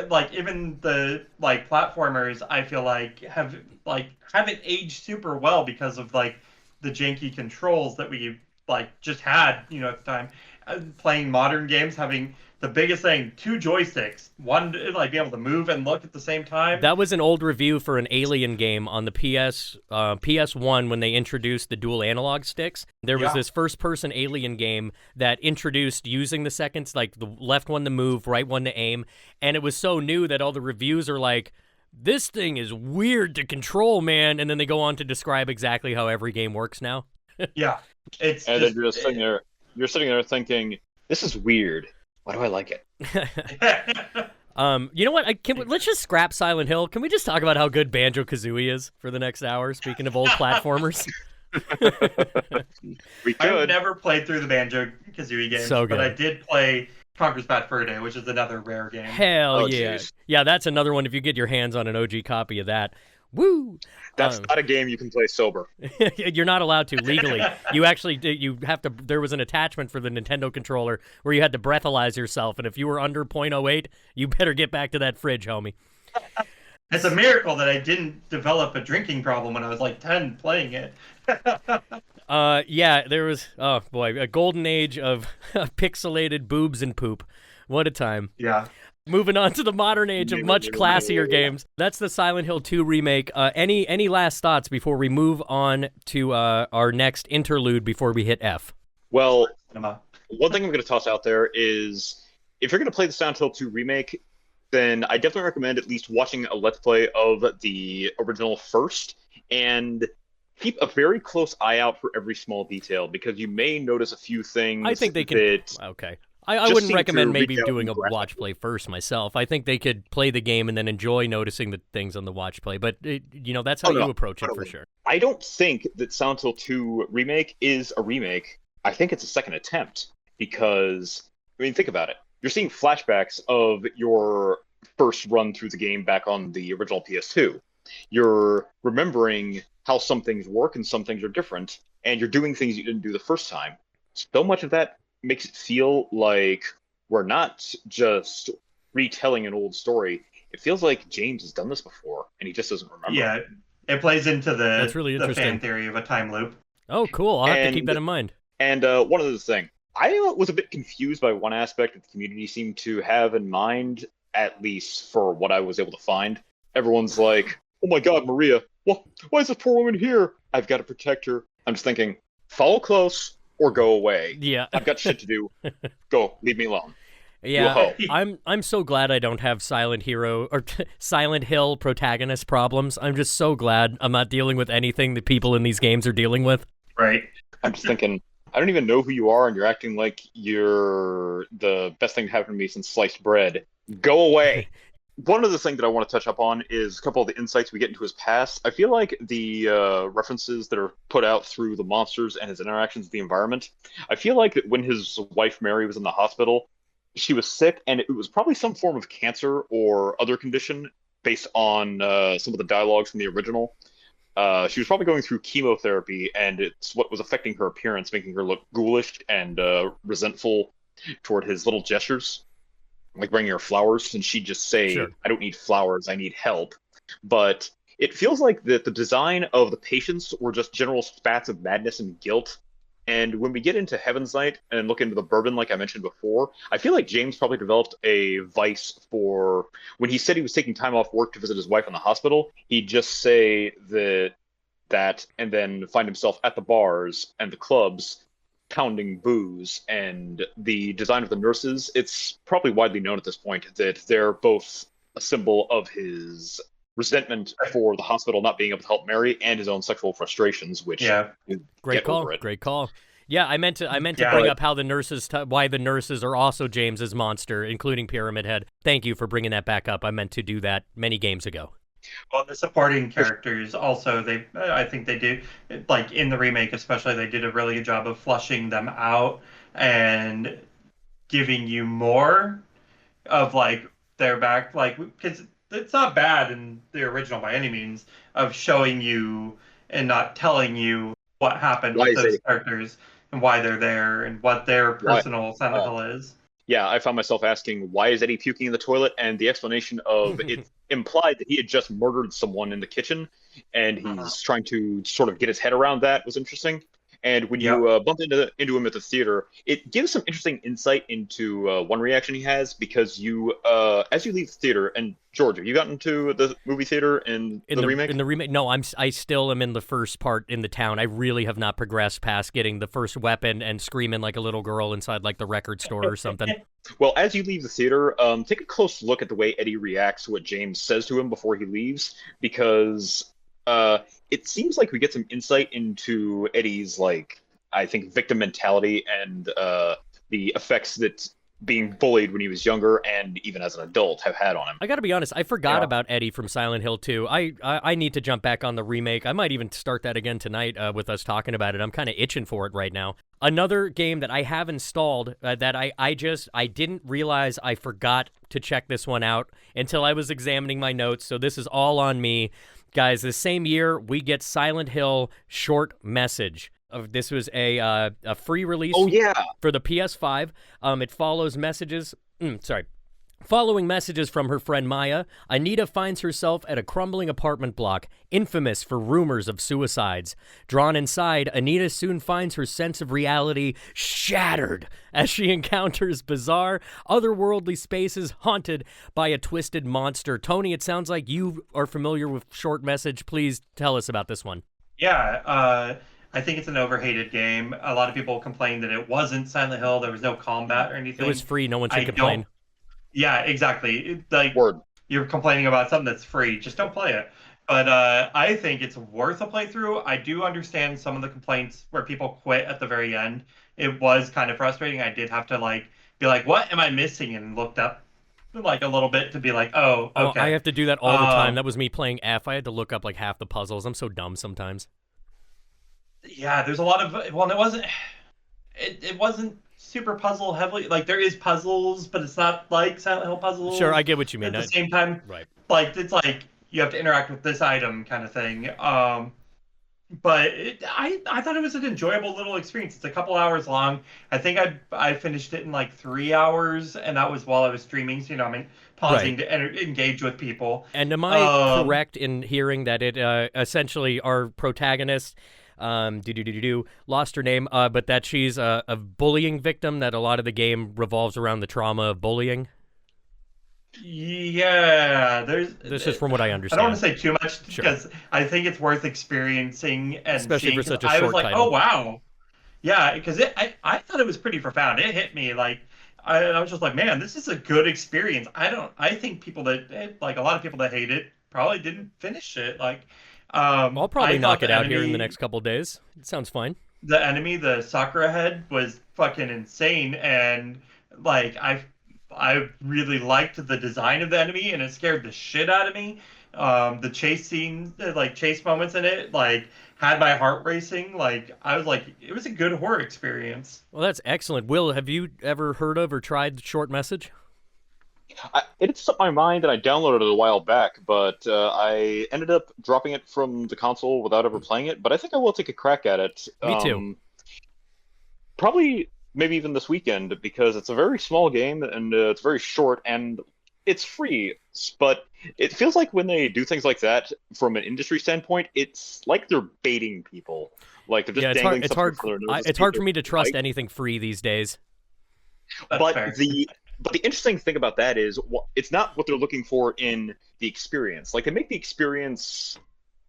like even the like platformers, I feel like haven't aged super well because of like the janky controls that we like just had, at the time. Playing modern games, having the biggest thing, two joysticks, one to, like be able to move and look at the same time. That was an old review for an Alien game on the PS1 when they introduced the dual analog sticks. There was Yeah. this first-person Alien game that introduced using the seconds, like the left one to move, right one to aim, and it was so new that all the reviews are like, this thing is weird to control, man, and then they go on to describe exactly how every game works now. Yeah, it's And just, then you're sitting there thinking, this is weird. Why do I like it? You know what? Let's just scrap Silent Hill. Can we just talk about how good Banjo-Kazooie is for the next hour, speaking of old platformers? We I've could. never played through the Banjo-Kazooie games, So but I good. did play Conker's Bad Fur Day, which is another rare game. Hell Oh, yeah. jeez. Yeah, that's another one if you get your hands on an OG copy of that. Woo! That's not a game you can play sober. You're not allowed to legally. You actually you have to. There was an attachment for the Nintendo controller where you had to breathalyze yourself, and if you were under .08, you better get back to that fridge, homie. It's a miracle that I didn't develop a drinking problem when I was like 10 playing it. Yeah, there was, oh boy, a golden age of pixelated boobs and poop. What a time. Yeah. Moving on to the modern age of much classier games. That's the Silent Hill 2 remake. Any last thoughts before we move on to our next interlude before we hit F? Well, Cinema. one thing I'm going to toss out there is if you're going to play the Silent Hill 2 remake, then I definitely recommend at least watching a Let's Play of the original first. And keep a very close eye out for every small detail because you may notice a few things I think they can. that Okay. I just wouldn't seem recommend to maybe reach out doing and a grasp watch play first myself. I think they could play the game and then enjoy noticing the things on the watch play. But, that's how Oh, no. you approach it for Totally. sure. I don't think that Silent Hill 2 Remake is a remake. I think it's a second attempt because, I mean, think about it. You're seeing flashbacks of your first run through the game back on the original PS2. You're remembering how some things work and some things are different, and you're doing things you didn't do the first time. So much of that makes it feel like we're not just retelling an old story. It feels like James has done this before, and he just doesn't remember. Yeah, it plays into That's the really the interesting. fan theory of a time loop. Oh, cool. I'll have to keep And that in mind. And one other thing, I was a bit confused by one aspect that the community seemed to have in mind, at least for what I was able to find. Everyone's like, "Oh my God, Maria, why is this poor woman here? I've got to protect her." I'm just thinking, follow close or go away. Yeah. I've got shit to do. Go, leave me alone. Yeah, Whoa. I'm so glad I don't have Silent Hill protagonist problems. I'm just so glad I'm not dealing with anything that people in these games are dealing with. Right. I'm just thinking, I don't even know who you are, and you're acting like you're the best thing to happen to me since sliced bread. Go away. One other thing that I want to touch up on is a couple of the insights we get into his past. I feel like the references that are put out through the monsters and his interactions with the environment, I feel like that when his wife Mary was in the hospital, she was sick, and it was probably some form of cancer or other condition based on some of the dialogues from the original. She was probably going through chemotherapy, and it's what was affecting her appearance, making her look ghoulish and resentful toward his little gestures, like bringing her flowers, and she'd just say, Sure. "I don't need flowers, I need help." But it feels like that the design of the patients were just general spats of madness and guilt. And when we get into Heaven's Night and look into the bourbon, like I mentioned before, I feel like James probably developed a vice for when he said he was taking time off work to visit his wife in the hospital. He'd just say that and then find himself at the bars and the clubs pounding booze. And the design of the nurses, it's probably widely known at this point that they're both a symbol of his resentment for the hospital not being able to help Mary and his own sexual frustrations, which Yeah. Great get call. over it. Great call. Yeah, I meant to Yeah. bring up how the nurses, why the nurses are also James's monster, including Pyramid Head. Thank you for bringing that back up. I meant to do that many games ago. Well, the supporting characters also, I think they do, like in the remake especially, they did a really good job of flushing them out and giving you more of like their back, like, because it's not bad in the original by any means of showing you and not telling you what happened Why with is those it- characters and why they're there and what their Why- personal Silent Hill is. Yeah, I found myself asking, why is Eddie puking in the toilet? And the explanation of it implied that he had just murdered someone in the kitchen, and he's trying to sort of get his head around that was interesting. And when you bump into him at the theater, it gives some interesting insight into one reaction he has, because you, as you leave the theater, and George, have you gotten to the movie theater in the remake? In the remake, no, I still am in the first part in the town. I really have not progressed past getting the first weapon and screaming like a little girl inside like the record store or something. Well, as you leave the theater, take a close look at the way Eddie reacts to what James says to him before he leaves, because it seems like we get some insight into Eddie's, like, I think, victim mentality and the effects that being bullied when he was younger and even as an adult have had on him. I gotta be honest, I forgot about Eddie from Silent Hill 2. I need to jump back on the remake. I might even start that again tonight with us talking about it. I'm kind of itching for it right now. Another game that I have installed that I didn't realize I forgot to check this one out until I was examining my notes, so this is all on me. Guys, the same year, we get Silent Hill Short Message. This was a free release for the PS5. It follows Following messages from her friend Maya, Anita finds herself at a crumbling apartment block, infamous for rumors of suicides. Drawn inside, Anita soon finds her sense of reality shattered as she encounters bizarre, otherworldly spaces haunted by a twisted monster. Tony, it sounds like you are familiar with Short Message. Please tell us about this one. Yeah, I think it's an overhated game. A lot of people complained that it wasn't Silent Hill. There was no combat or anything. It was free. No one should complain. Yeah, exactly. Like, Word. you're complaining about something that's free. Just don't play it. But I think it's worth a playthrough. I do understand some of the complaints where people quit at the very end. It was kind of frustrating. I did have to like be like, "What am I missing?" and looked up like a little bit to be like, "Oh, Oh, I okay." have to do that all the time. That was me playing F. I had to look up like half the puzzles. I'm so dumb sometimes. Yeah, there's a lot of well, it wasn't super puzzle heavily. Like there is puzzles, but it's not like Silent Hill puzzles. Sure, I get what you mean. At the same time, Right. like it's like you have to interact with this item kind of thing. But I thought it was an enjoyable little experience. It's a couple hours long. I think I finished it in like 3 hours, and that was while I was streaming. So I mean, pausing to engage with people. And am I correct in hearing that it essentially our protagonist lost her name, but that she's a bullying victim, that a lot of the game revolves around the trauma of bullying? Yeah, This is from what I understand. I don't want to say too much Sure. because I think it's worth experiencing and especially seeing. for such a I short was like, title. oh wow, yeah, because I thought it was pretty profound. It hit me like I was just like, man, this is a good experience. I think people that like a lot of people that hate it probably didn't finish it. Like, I'll probably I knock thought it out here in the next couple days. It sounds fine. the enemy, the Sakura head, was fucking insane, and like I really liked the design of the enemy, and it scared the shit out of me. The chase scene, like chase moments in it, like had my heart racing. Like I was like, it was a good horror experience. Well, that's excellent. Will, have you ever heard of or tried Short Message? It slipped my mind, and I downloaded it a while back, but I ended up dropping it from the console without ever playing it. But I think I will take a crack at it. Me too. Probably, maybe even this weekend, because it's a very small game and it's very short and it's free. But it feels like when they do things like that, from an industry standpoint, it's like they're baiting people. Like they're just dangling something for their noses. It's hard for me to trust anything free these days. That's fair. But the interesting thing about that is it's not what they're looking for in the experience. Like they make the experience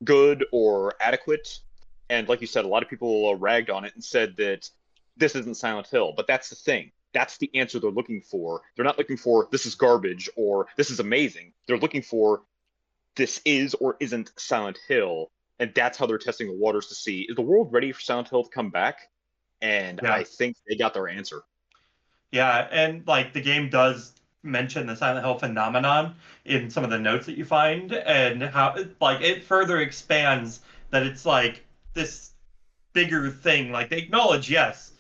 good or adequate, and like you said, a lot of people ragged on it and said that this isn't Silent Hill. But that's the thing. That's the answer they're looking for. They're not looking for this is garbage or this is amazing. They're looking for this is or isn't Silent Hill, and that's how they're testing the waters to see, is the world ready for Silent Hill to come back? And Yeah. I think they got their answer. Yeah, and like the game does mention the Silent Hill phenomenon in some of the notes that you find, and how like it further expands that it's like this bigger thing. Like they acknowledge, yes,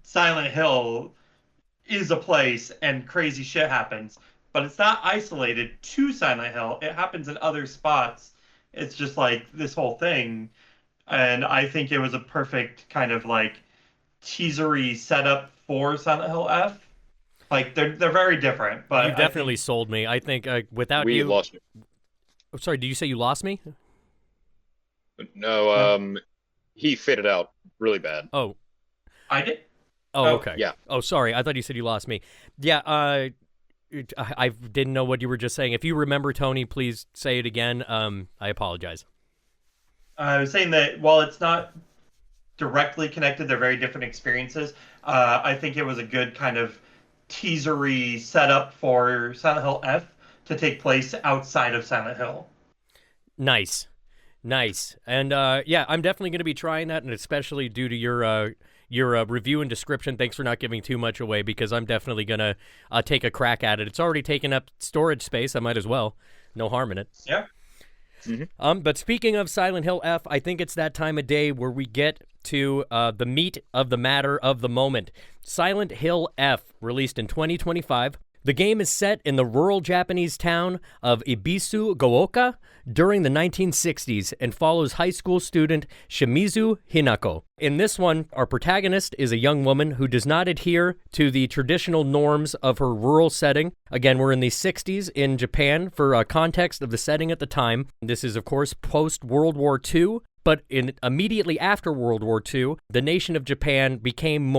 Silent Hill is a place and crazy shit happens, but it's not isolated to Silent Hill. It happens in other spots. It's just like this whole thing, and I think it was a perfect kind of like teasery setup for Silent Hill F. Like they're very different, but You definitely sold me. I think without We you. lost you. Oh, sorry, did you say you lost me? No, he faded out really bad. Oh. I did. Oh, Oh, okay. yeah. Oh, sorry. I thought you said you lost me. Yeah, I didn't know what you were just saying. If you remember, Tony, please say it again. I apologize. I was saying that while it's not directly connected, they're very different experiences. I think it was a good kind of teasery setup for Silent Hill F to take place outside of Silent Hill. Nice. And yeah, I'm definitely going to be trying that, and especially due to your review and description. Thanks for not giving too much away, because I'm definitely going to take a crack at it. It's already taken up storage space. I might as well. No harm in it. Yeah. But speaking of Silent Hill F, I think it's that time of day where we get to the meat of the matter of the moment. Silent Hill F, released in 2025. The game is set in the rural Japanese town of Ibisu-Gooka during the 1960s and follows high school student Shimizu Hinako. In this one, our protagonist is a young woman who does not adhere to the traditional norms of her rural setting. Again, we're in the 60s in Japan for context of the setting at the time. This is, of course, post-World War II. But immediately after World War II, the nation of Japan became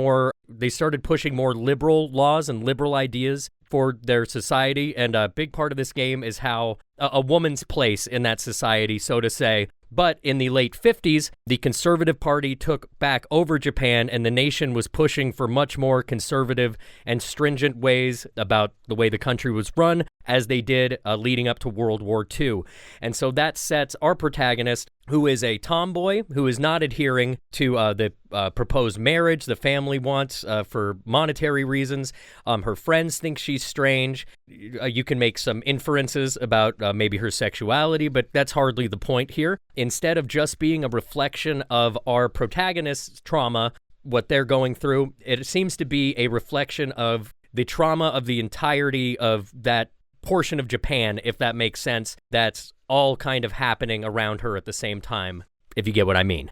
they started pushing more liberal laws and liberal ideas for their society, and a big part of this game is how a woman's place in that society, so to say. But in the late 50s, the Conservative Party took back over Japan, and the nation was pushing for much more conservative and stringent ways about the way the country was run, as they did leading up to World War II. And so that sets our protagonist, who is a tomboy, who is not adhering to the proposed marriage the family wants for monetary reasons. Her friends think she's strange. You can make some inferences about maybe her sexuality, but that's hardly the point here. Instead of just being a reflection of our protagonist's trauma, what they're going through, it seems to be a reflection of the trauma of the entirety of that portion of Japan, if that makes sense, that's all kind of happening around her at the same time, if you get what I mean.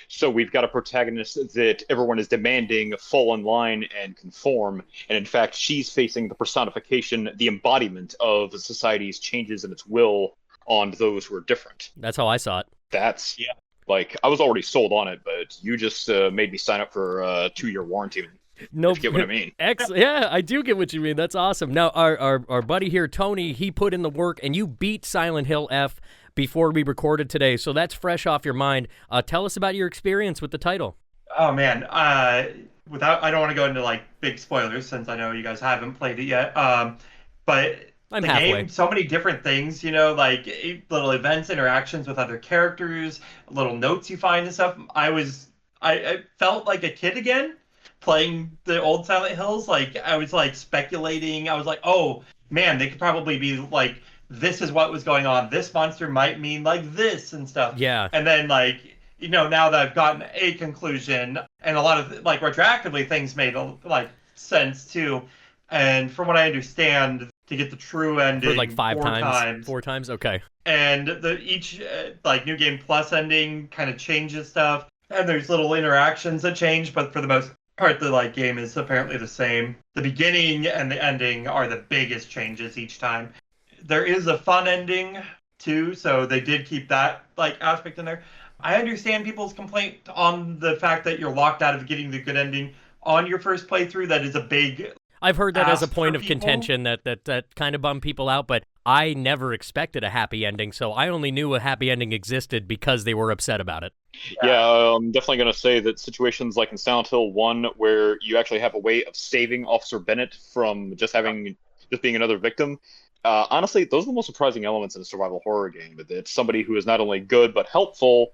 So we've got a protagonist that everyone is demanding fall in line and conform, and in fact, she's facing the personification, the embodiment of society's changes in its will on those who are different. That's how I saw it. That's, yeah. Like, I was already sold on it, but you just made me sign up for a 2-year warranty. No, if you get what I mean. Yeah, I do get what you mean. That's awesome. Now, our buddy here, Tony, he put in the work, and you beat Silent Hill F before we recorded today, so that's fresh off your mind. Tell us about your experience with the title. Oh man, I don't want to go into like big spoilers since I know you guys haven't played it yet. But I'm the halfway. game, so many different things, like little events, interactions with other characters, little notes you find and stuff. I felt like a kid again playing the old Silent Hills. Like I was like speculating. I was like, oh man, they could probably be like, this is what was going on. This monster might mean like this and stuff. Yeah. And then like, now that I've gotten a conclusion and a lot of like retroactively things made like sense too. And from what I understand, to get the true ending For like 4 times. 4 times? Okay. And each like New Game Plus ending kind of changes stuff. And there's little interactions that change, but for the most part, the like game is apparently the same. The beginning and the ending are the biggest changes each time. There is a fun ending too, so they did keep that like aspect in there. I understand people's complaint on the fact that you're locked out of getting the good ending on your first playthrough. That is a big I've heard that as a point of people. contention that kind of bummed people out, but I never expected a happy ending, so I only knew a happy ending existed because they were upset about it. Yeah, I'm definitely going to say that situations like in Silent Hill 1, where you actually have a way of saving Officer Bennett from just being another victim, honestly, those are the most surprising elements in a survival horror game. That somebody who is not only good but helpful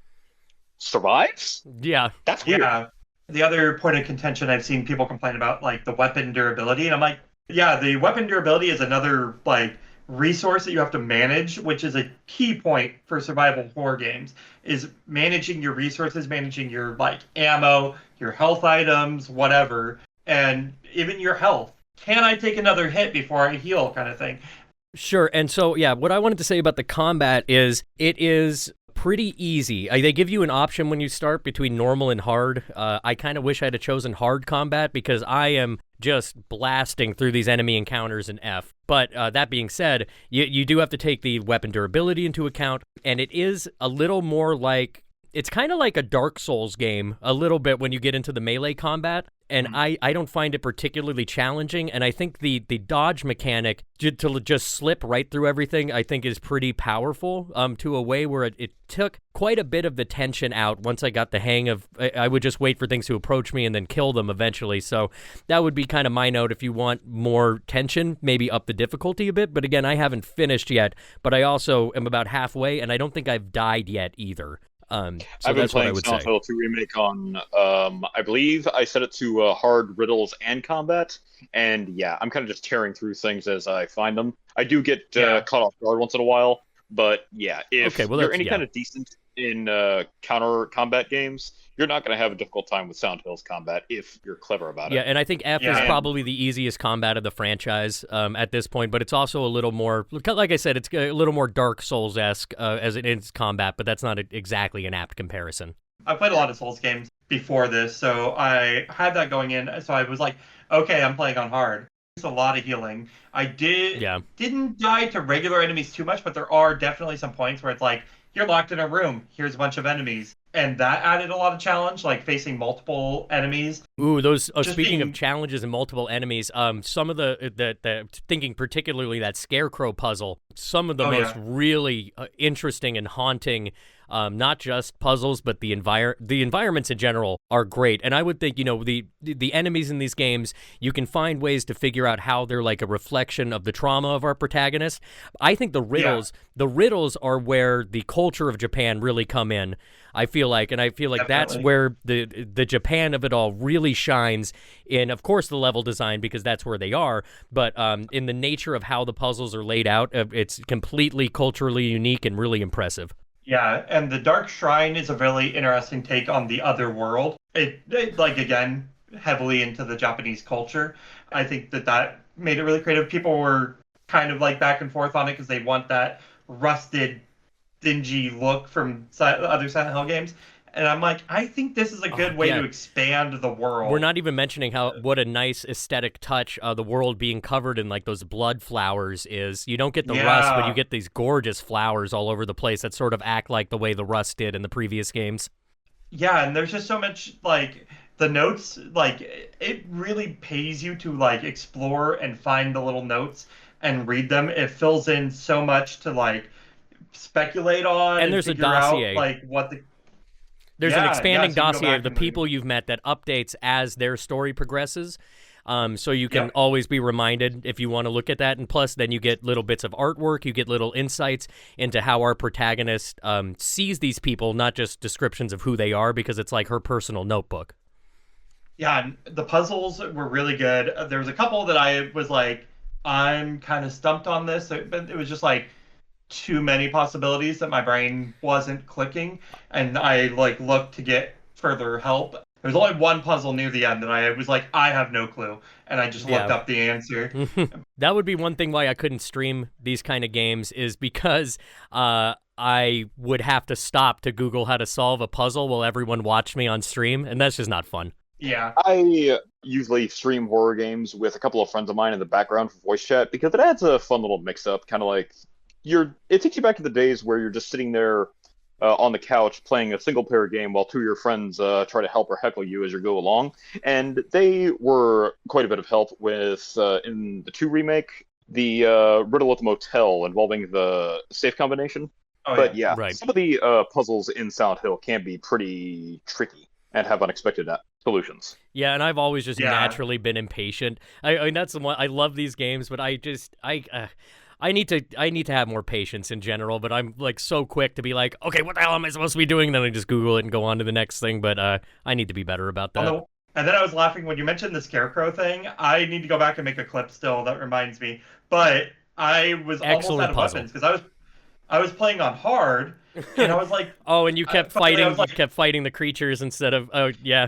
survives? Yeah. That's weird. Yeah. The other point of contention I've seen people complain about, like the weapon durability, and I'm like, yeah, the weapon durability is another like resource that you have to manage, which is a key point for survival horror games, is managing your resources, managing your like ammo, your health items, whatever, and even your health. Can I take another hit before I heal, kind of thing. Sure. And so, yeah, what I wanted to say about the combat is it is pretty easy. They give you an option when you start between normal and hard. I kind of wish I'd have chosen hard combat because I am just blasting through these enemy encounters in F. But that being said, you do have to take the weapon durability into account, and it is a little more like, it's kind of like a Dark Souls game a little bit when you get into the melee combat. And I don't find it particularly challenging, and I think the dodge mechanic to just slip right through everything, I think is pretty powerful to a way where it took quite a bit of the tension out once I got the hang of, I would just wait for things to approach me and then kill them eventually. So that would be kind of my note. If you want more tension, maybe up the difficulty a bit. But again, I haven't finished yet, but I also am about halfway, and I don't think I've died yet either. So I've been that's what I playing would Silent say. Hill 2 Remake on, I believe I set it to hard riddles and combat, and yeah, I'm kind of just tearing through things as I find them. I do get caught off guard once in a while, but yeah, if you're any kind of decent in counter combat games, you're not going to have a difficult time with Silent Hill's combat if you're clever about it. Yeah, and I think F is probably the easiest combat of the franchise at this point, but it's also a little more, like I said, it's a little more Dark Souls-esque as it is combat, but that's not exactly an apt comparison. I played a lot of Souls games before this, so I had that going in, so I was like, okay, I'm playing on hard. It's a lot of healing. I didn't die to regular enemies too much, but there are definitely some points where it's like, you're locked in a room. Here's a bunch of enemies. And that added a lot of challenge, like facing multiple enemies. Ooh, those. Just Speaking being- of challenges and multiple enemies, some of the thinking particularly that scarecrow puzzle, some of the most really interesting and haunting. Not just puzzles, but the environments in general are great. And I would think, the enemies in these games, you can find ways to figure out how they're like a reflection of the trauma of our protagonist. I think the riddles are where the culture of Japan really come in. I feel like Definitely. that's where the Japan of it all really shines in, of course, the level design, because that's where they are, but in the nature of how the puzzles are laid out, it's completely culturally unique and really impressive. Yeah, and the Dark Shrine is a really interesting take on the other world. It like, again, heavily into the Japanese culture. I think that made it really creative. People were kind of like back and forth on it because they want that rusted, dingy look from other Silent Hill games. And I'm like, I think this is a good way to expand the world. We're not even mentioning what a nice aesthetic touch the world being covered in like those blood flowers is. You don't get the rust, but you get these gorgeous flowers all over the place that sort of act like the way the rust did in the previous games. Yeah, and there's just so much, like, the notes, like, it really pays you to, like, explore and find the little notes and read them. It fills in so much to, like, speculate on and there's a figure dossier. out, like, what the... There's an expanding so you can go dossier back of the and read. people you've met that updates as their story progresses. So you can always be reminded if you want to look at that. And plus, then you get little bits of artwork. You get little insights into how our protagonist sees these people, not just descriptions of who they are, because it's like her personal notebook. Yeah, and the puzzles were really good. There was a couple that I was like, I'm kind of stumped on this, but it was just like too many possibilities that my brain wasn't clicking, and I like looked to get further help. There was only one puzzle near the end that I was like, I have no clue, and I just looked up the answer. That would be one thing why I couldn't stream these kind of games, is because I would have to stop to Google how to solve a puzzle while everyone watched me on stream, and that's just not fun. Yeah. I usually stream horror games with a couple of friends of mine in the background for voice chat because it adds a fun little mix-up, kind of like it takes you back to the days where you're just sitting there on the couch playing a single-player game while two of your friends try to help or heckle you as you go along. And they were quite a bit of help with, in the 2 remake, the riddle at the motel involving the safe combination. But some of the puzzles in Silent Hill can be pretty tricky and have unexpected solutions. Yeah, and I've always just naturally been impatient. I mean, that's the one. I love these games, but I need to have more patience in general, but I'm like so quick to be like, okay, what the hell am I supposed to be doing? Then I just Google it and go on to the next thing, but I need to be better about that. And then I was laughing when you mentioned the scarecrow thing. I need to go back and make a clip still that reminds me. But I was almost out of weapons because I was playing on hard, and I was like, and you kept fighting. You kept fighting the creatures instead of yeah.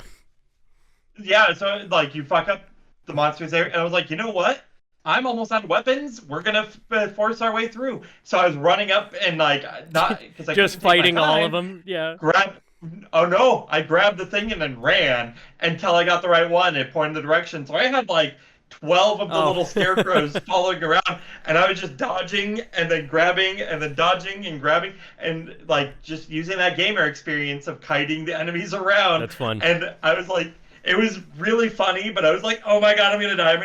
So like you fuck up the monsters there, and I was like, you know what? I'm almost out of weapons. We're gonna force our way through. So I was running up and like not because I just fighting all of them. Yeah. I grabbed the thing and then ran until I got the right one. It pointed the direction. So I had like 12 of the little scarecrows following around, and I was just dodging and then grabbing and then dodging and grabbing and like just using that gamer experience of kiting the enemies around. That's fun. And I was like, it was really funny, but I was like, oh my god, I'm gonna die,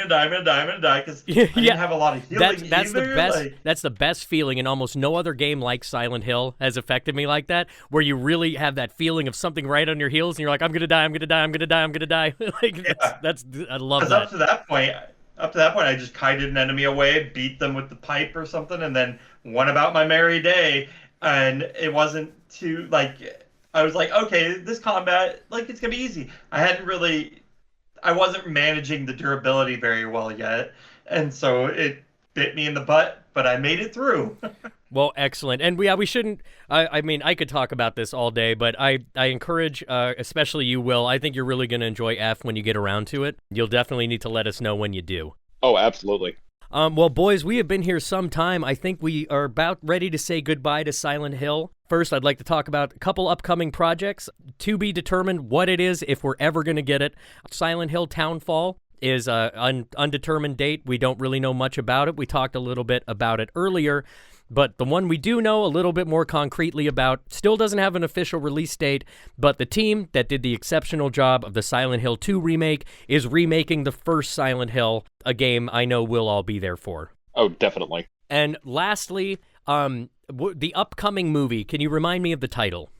because I didn't have a lot of healing that's either. The best. That's the best feeling, and almost no other game like Silent Hill has affected me like that, where you really have that feeling of something right on your heels, and you're like, I'm gonna die. Like that's I love that. Up to that point, I just kited an enemy away, beat them with the pipe or something, and then went about my merry day. And it wasn't too like. I was like, okay, this combat, like, it's going to be easy. I wasn't managing the durability very well yet. And so it bit me in the butt, but I made it through. Well, excellent. And we shouldn't, I mean, I could talk about this all day, but I encourage, especially you, Will, I think you're really going to enjoy F when you get around to it. You'll definitely need to let us know when you do. Oh, absolutely. Well, boys, we have been here some time. I think we are about ready to say goodbye to Silent Hill. First, I'd like to talk about a couple upcoming projects. To be determined what it is, if we're ever going to get it. Silent Hill Townfall is an undetermined date. We don't really know much about it. We talked a little bit about it earlier. But the one we do know a little bit more concretely about still doesn't have an official release date, but the team that did the exceptional job of the Silent Hill 2 remake is remaking the first Silent Hill, a game I know we'll all be there for. Oh, definitely. And lastly, the upcoming movie, can you remind me of the title?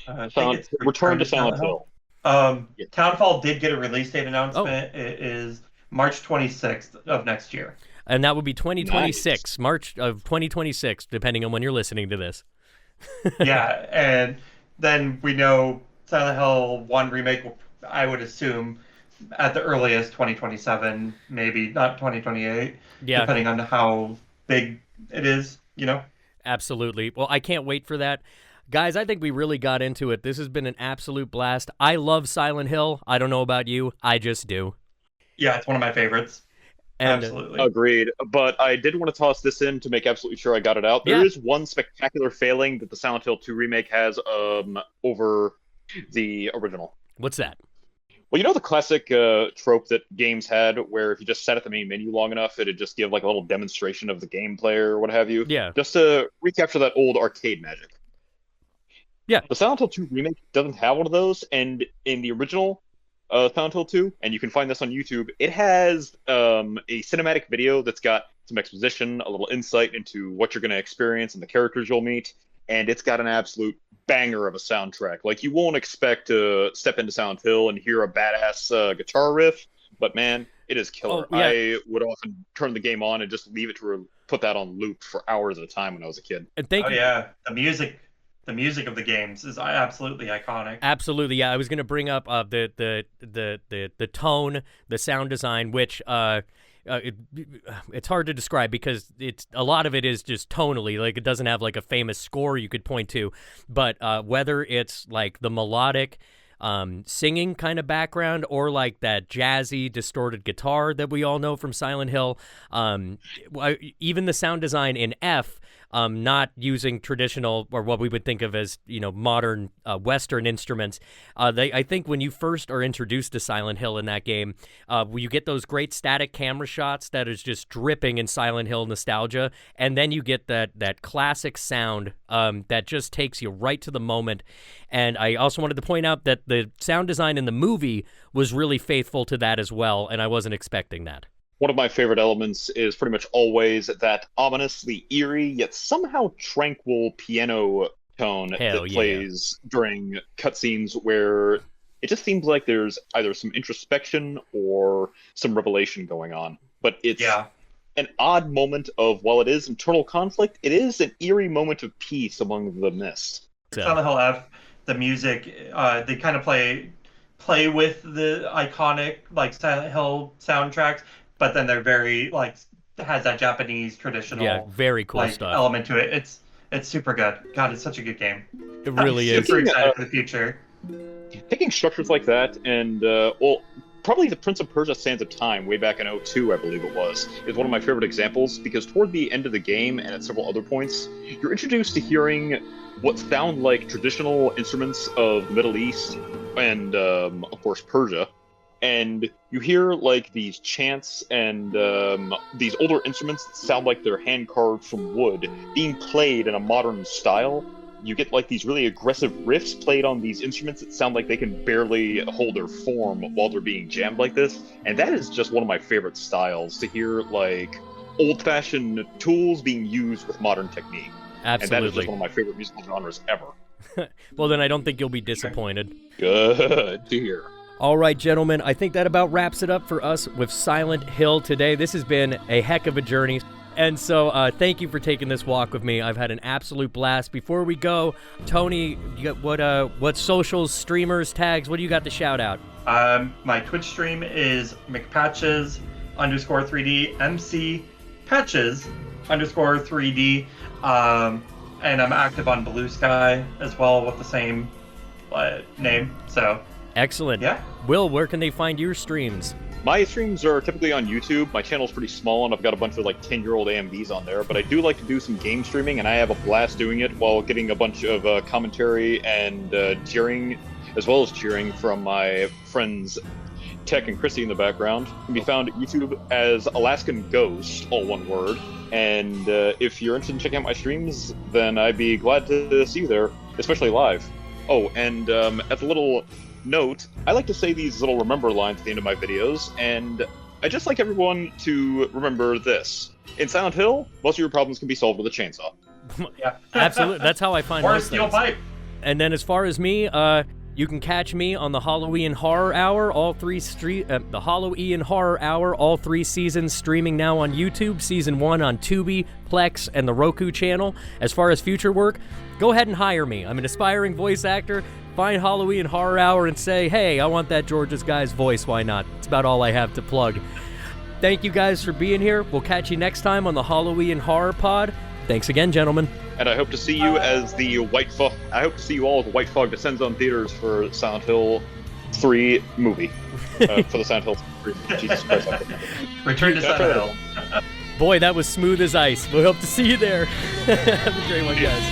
I think it's Return to Silent Hill. Townfall did get a release date announcement. It is March 26th of next year. And that would be 2026, Nice. March of 2026, depending on when you're listening to this. Yeah, and then we know Silent Hill 1 remake, I would assume, at the earliest 2027, maybe not 2028, Yeah. depending on how big it is, you know? Absolutely. Well, I can't wait for that. Guys, I think we really got into it. This has been an absolute blast. I love Silent Hill. I don't know about you. I just do. Yeah, it's one of my favorites. And, Absolutely. Agreed. But I did want to toss this in to make absolutely sure I got it out. There is one spectacular failing that the Silent Hill 2 remake has over the original. What's that? Well, you know the classic trope that games had where if you just sat at the main menu long enough, it'd just give like a little demonstration of the gameplay or what have you? Yeah. Just to recapture that old arcade magic. Yeah. The Silent Hill 2 remake doesn't have one of those, and in the original Silent Hill 2, and you can find this on YouTube, it has a cinematic video that's got some exposition, a little insight into what you're going to experience and the characters you'll meet, and it's got an absolute banger of a soundtrack. Like, you won't expect to step into Silent Hill and hear a badass guitar riff, but man, it is killer. Oh, yeah. I would often turn the game on and just leave it to put that on loop for hours at a time when I was a kid. And thank you. Yeah, the music of the games is absolutely iconic. Absolutely, yeah. I was going to bring up the tone, the sound design, which it's hard to describe because a lot of it is just tonally. Like, it doesn't have like a famous score you could point to, but whether it's like the melodic singing kind of background or like that jazzy distorted guitar that we all know from Silent Hill, even the sound design in F. Not using traditional or what we would think of as, modern Western instruments. I think when you first are introduced to Silent Hill in that game, you get those great static camera shots that is just dripping in Silent Hill nostalgia, and then you get that classic sound that just takes you right to the moment. And I also wanted to point out that the sound design in the movie was really faithful to that as well, and I wasn't expecting that. One of my favorite elements is pretty much always that ominously eerie yet somehow tranquil piano tone that plays during cutscenes where it just seems like there's either some introspection or some revelation going on. But it's an odd moment of, while it is internal conflict, it is an eerie moment of peace among the mist. Silent Hill F, the music, they kind of play with the iconic like Silent Hill soundtracks, but then they're very has that Japanese traditional very cool stuff element to it. It's super good. God, it's such a good game. It really I'm is. super excited for the future. Taking structures like that and probably the Prince of Persia: Sands of Time way back in 2002, I believe it was, is one of my favorite examples because toward the end of the game and at several other points, you're introduced to hearing what sound like traditional instruments of the Middle East and of course Persia. And you hear like these chants and these older instruments that sound like they're hand carved from wood being played in a modern style. You get like these really aggressive riffs played on these instruments that sound like they can barely hold their form while they're being jammed like this. And that is just one of my favorite styles, to hear like old-fashioned tools being used with modern technique. Absolutely. And that is just one of my favorite musical genres ever. Well, then I don't think you'll be disappointed. Good to hear. All right, gentlemen, I think that about wraps it up for us with Silent Hill today. This has been a heck of a journey. And so thank you for taking this walk with me. I've had an absolute blast. Before we go, Tony, you got what socials, streamers, tags, what do you got to shout out? My Twitch stream is McPatches_3D, MC Patches _3D. And I'm active on Blue Sky as well with the same name. So excellent. Yeah. Will, where can they find your streams? My streams are typically on YouTube. My channel's pretty small, and I've got a bunch of like 10-year-old AMVs on there, but I do like to do some game streaming, and I have a blast doing it while getting a bunch of commentary and cheering, as well as cheering from my friends Tech and Chrissy in the background, can be found at YouTube as Alaskan Ghost, all one word. And if you're interested in checking out my streams, then I'd be glad to see you there, especially live. Oh, and as a little note, I like to say these little remember lines at the end of my videos, and I'd just like everyone to remember this. In Silent Hill, most of your problems can be solved with a chainsaw. Yeah. Absolutely. That's how I find Or a most steel things. pipe. And then as far as me, you can catch me on the Hallow Ian Horror Hour, the Hallow Ian Horror Hour, all 3 seasons streaming now on YouTube. Season 1 on Tubi, Plex, and the Roku channel. As far as future work, go ahead and hire me. I'm an aspiring voice actor. Find Hallow Ian Horror Hour and say, hey, I want that George's guy's voice. Why not? It's about all I have to plug. Thank you guys for being here. We'll catch you next time on the Hallow Ian Horror Pod. Thanks again, gentlemen. And I hope to see you as the White Fog. I hope to see you all as the White Fog descends on theaters for Silent Hill 3 movie. For the Silent Hill 3. Jesus Christ. Return to Silent Hill. Boy, that was smooth as ice. We hope to see you there. Have a great one, guys.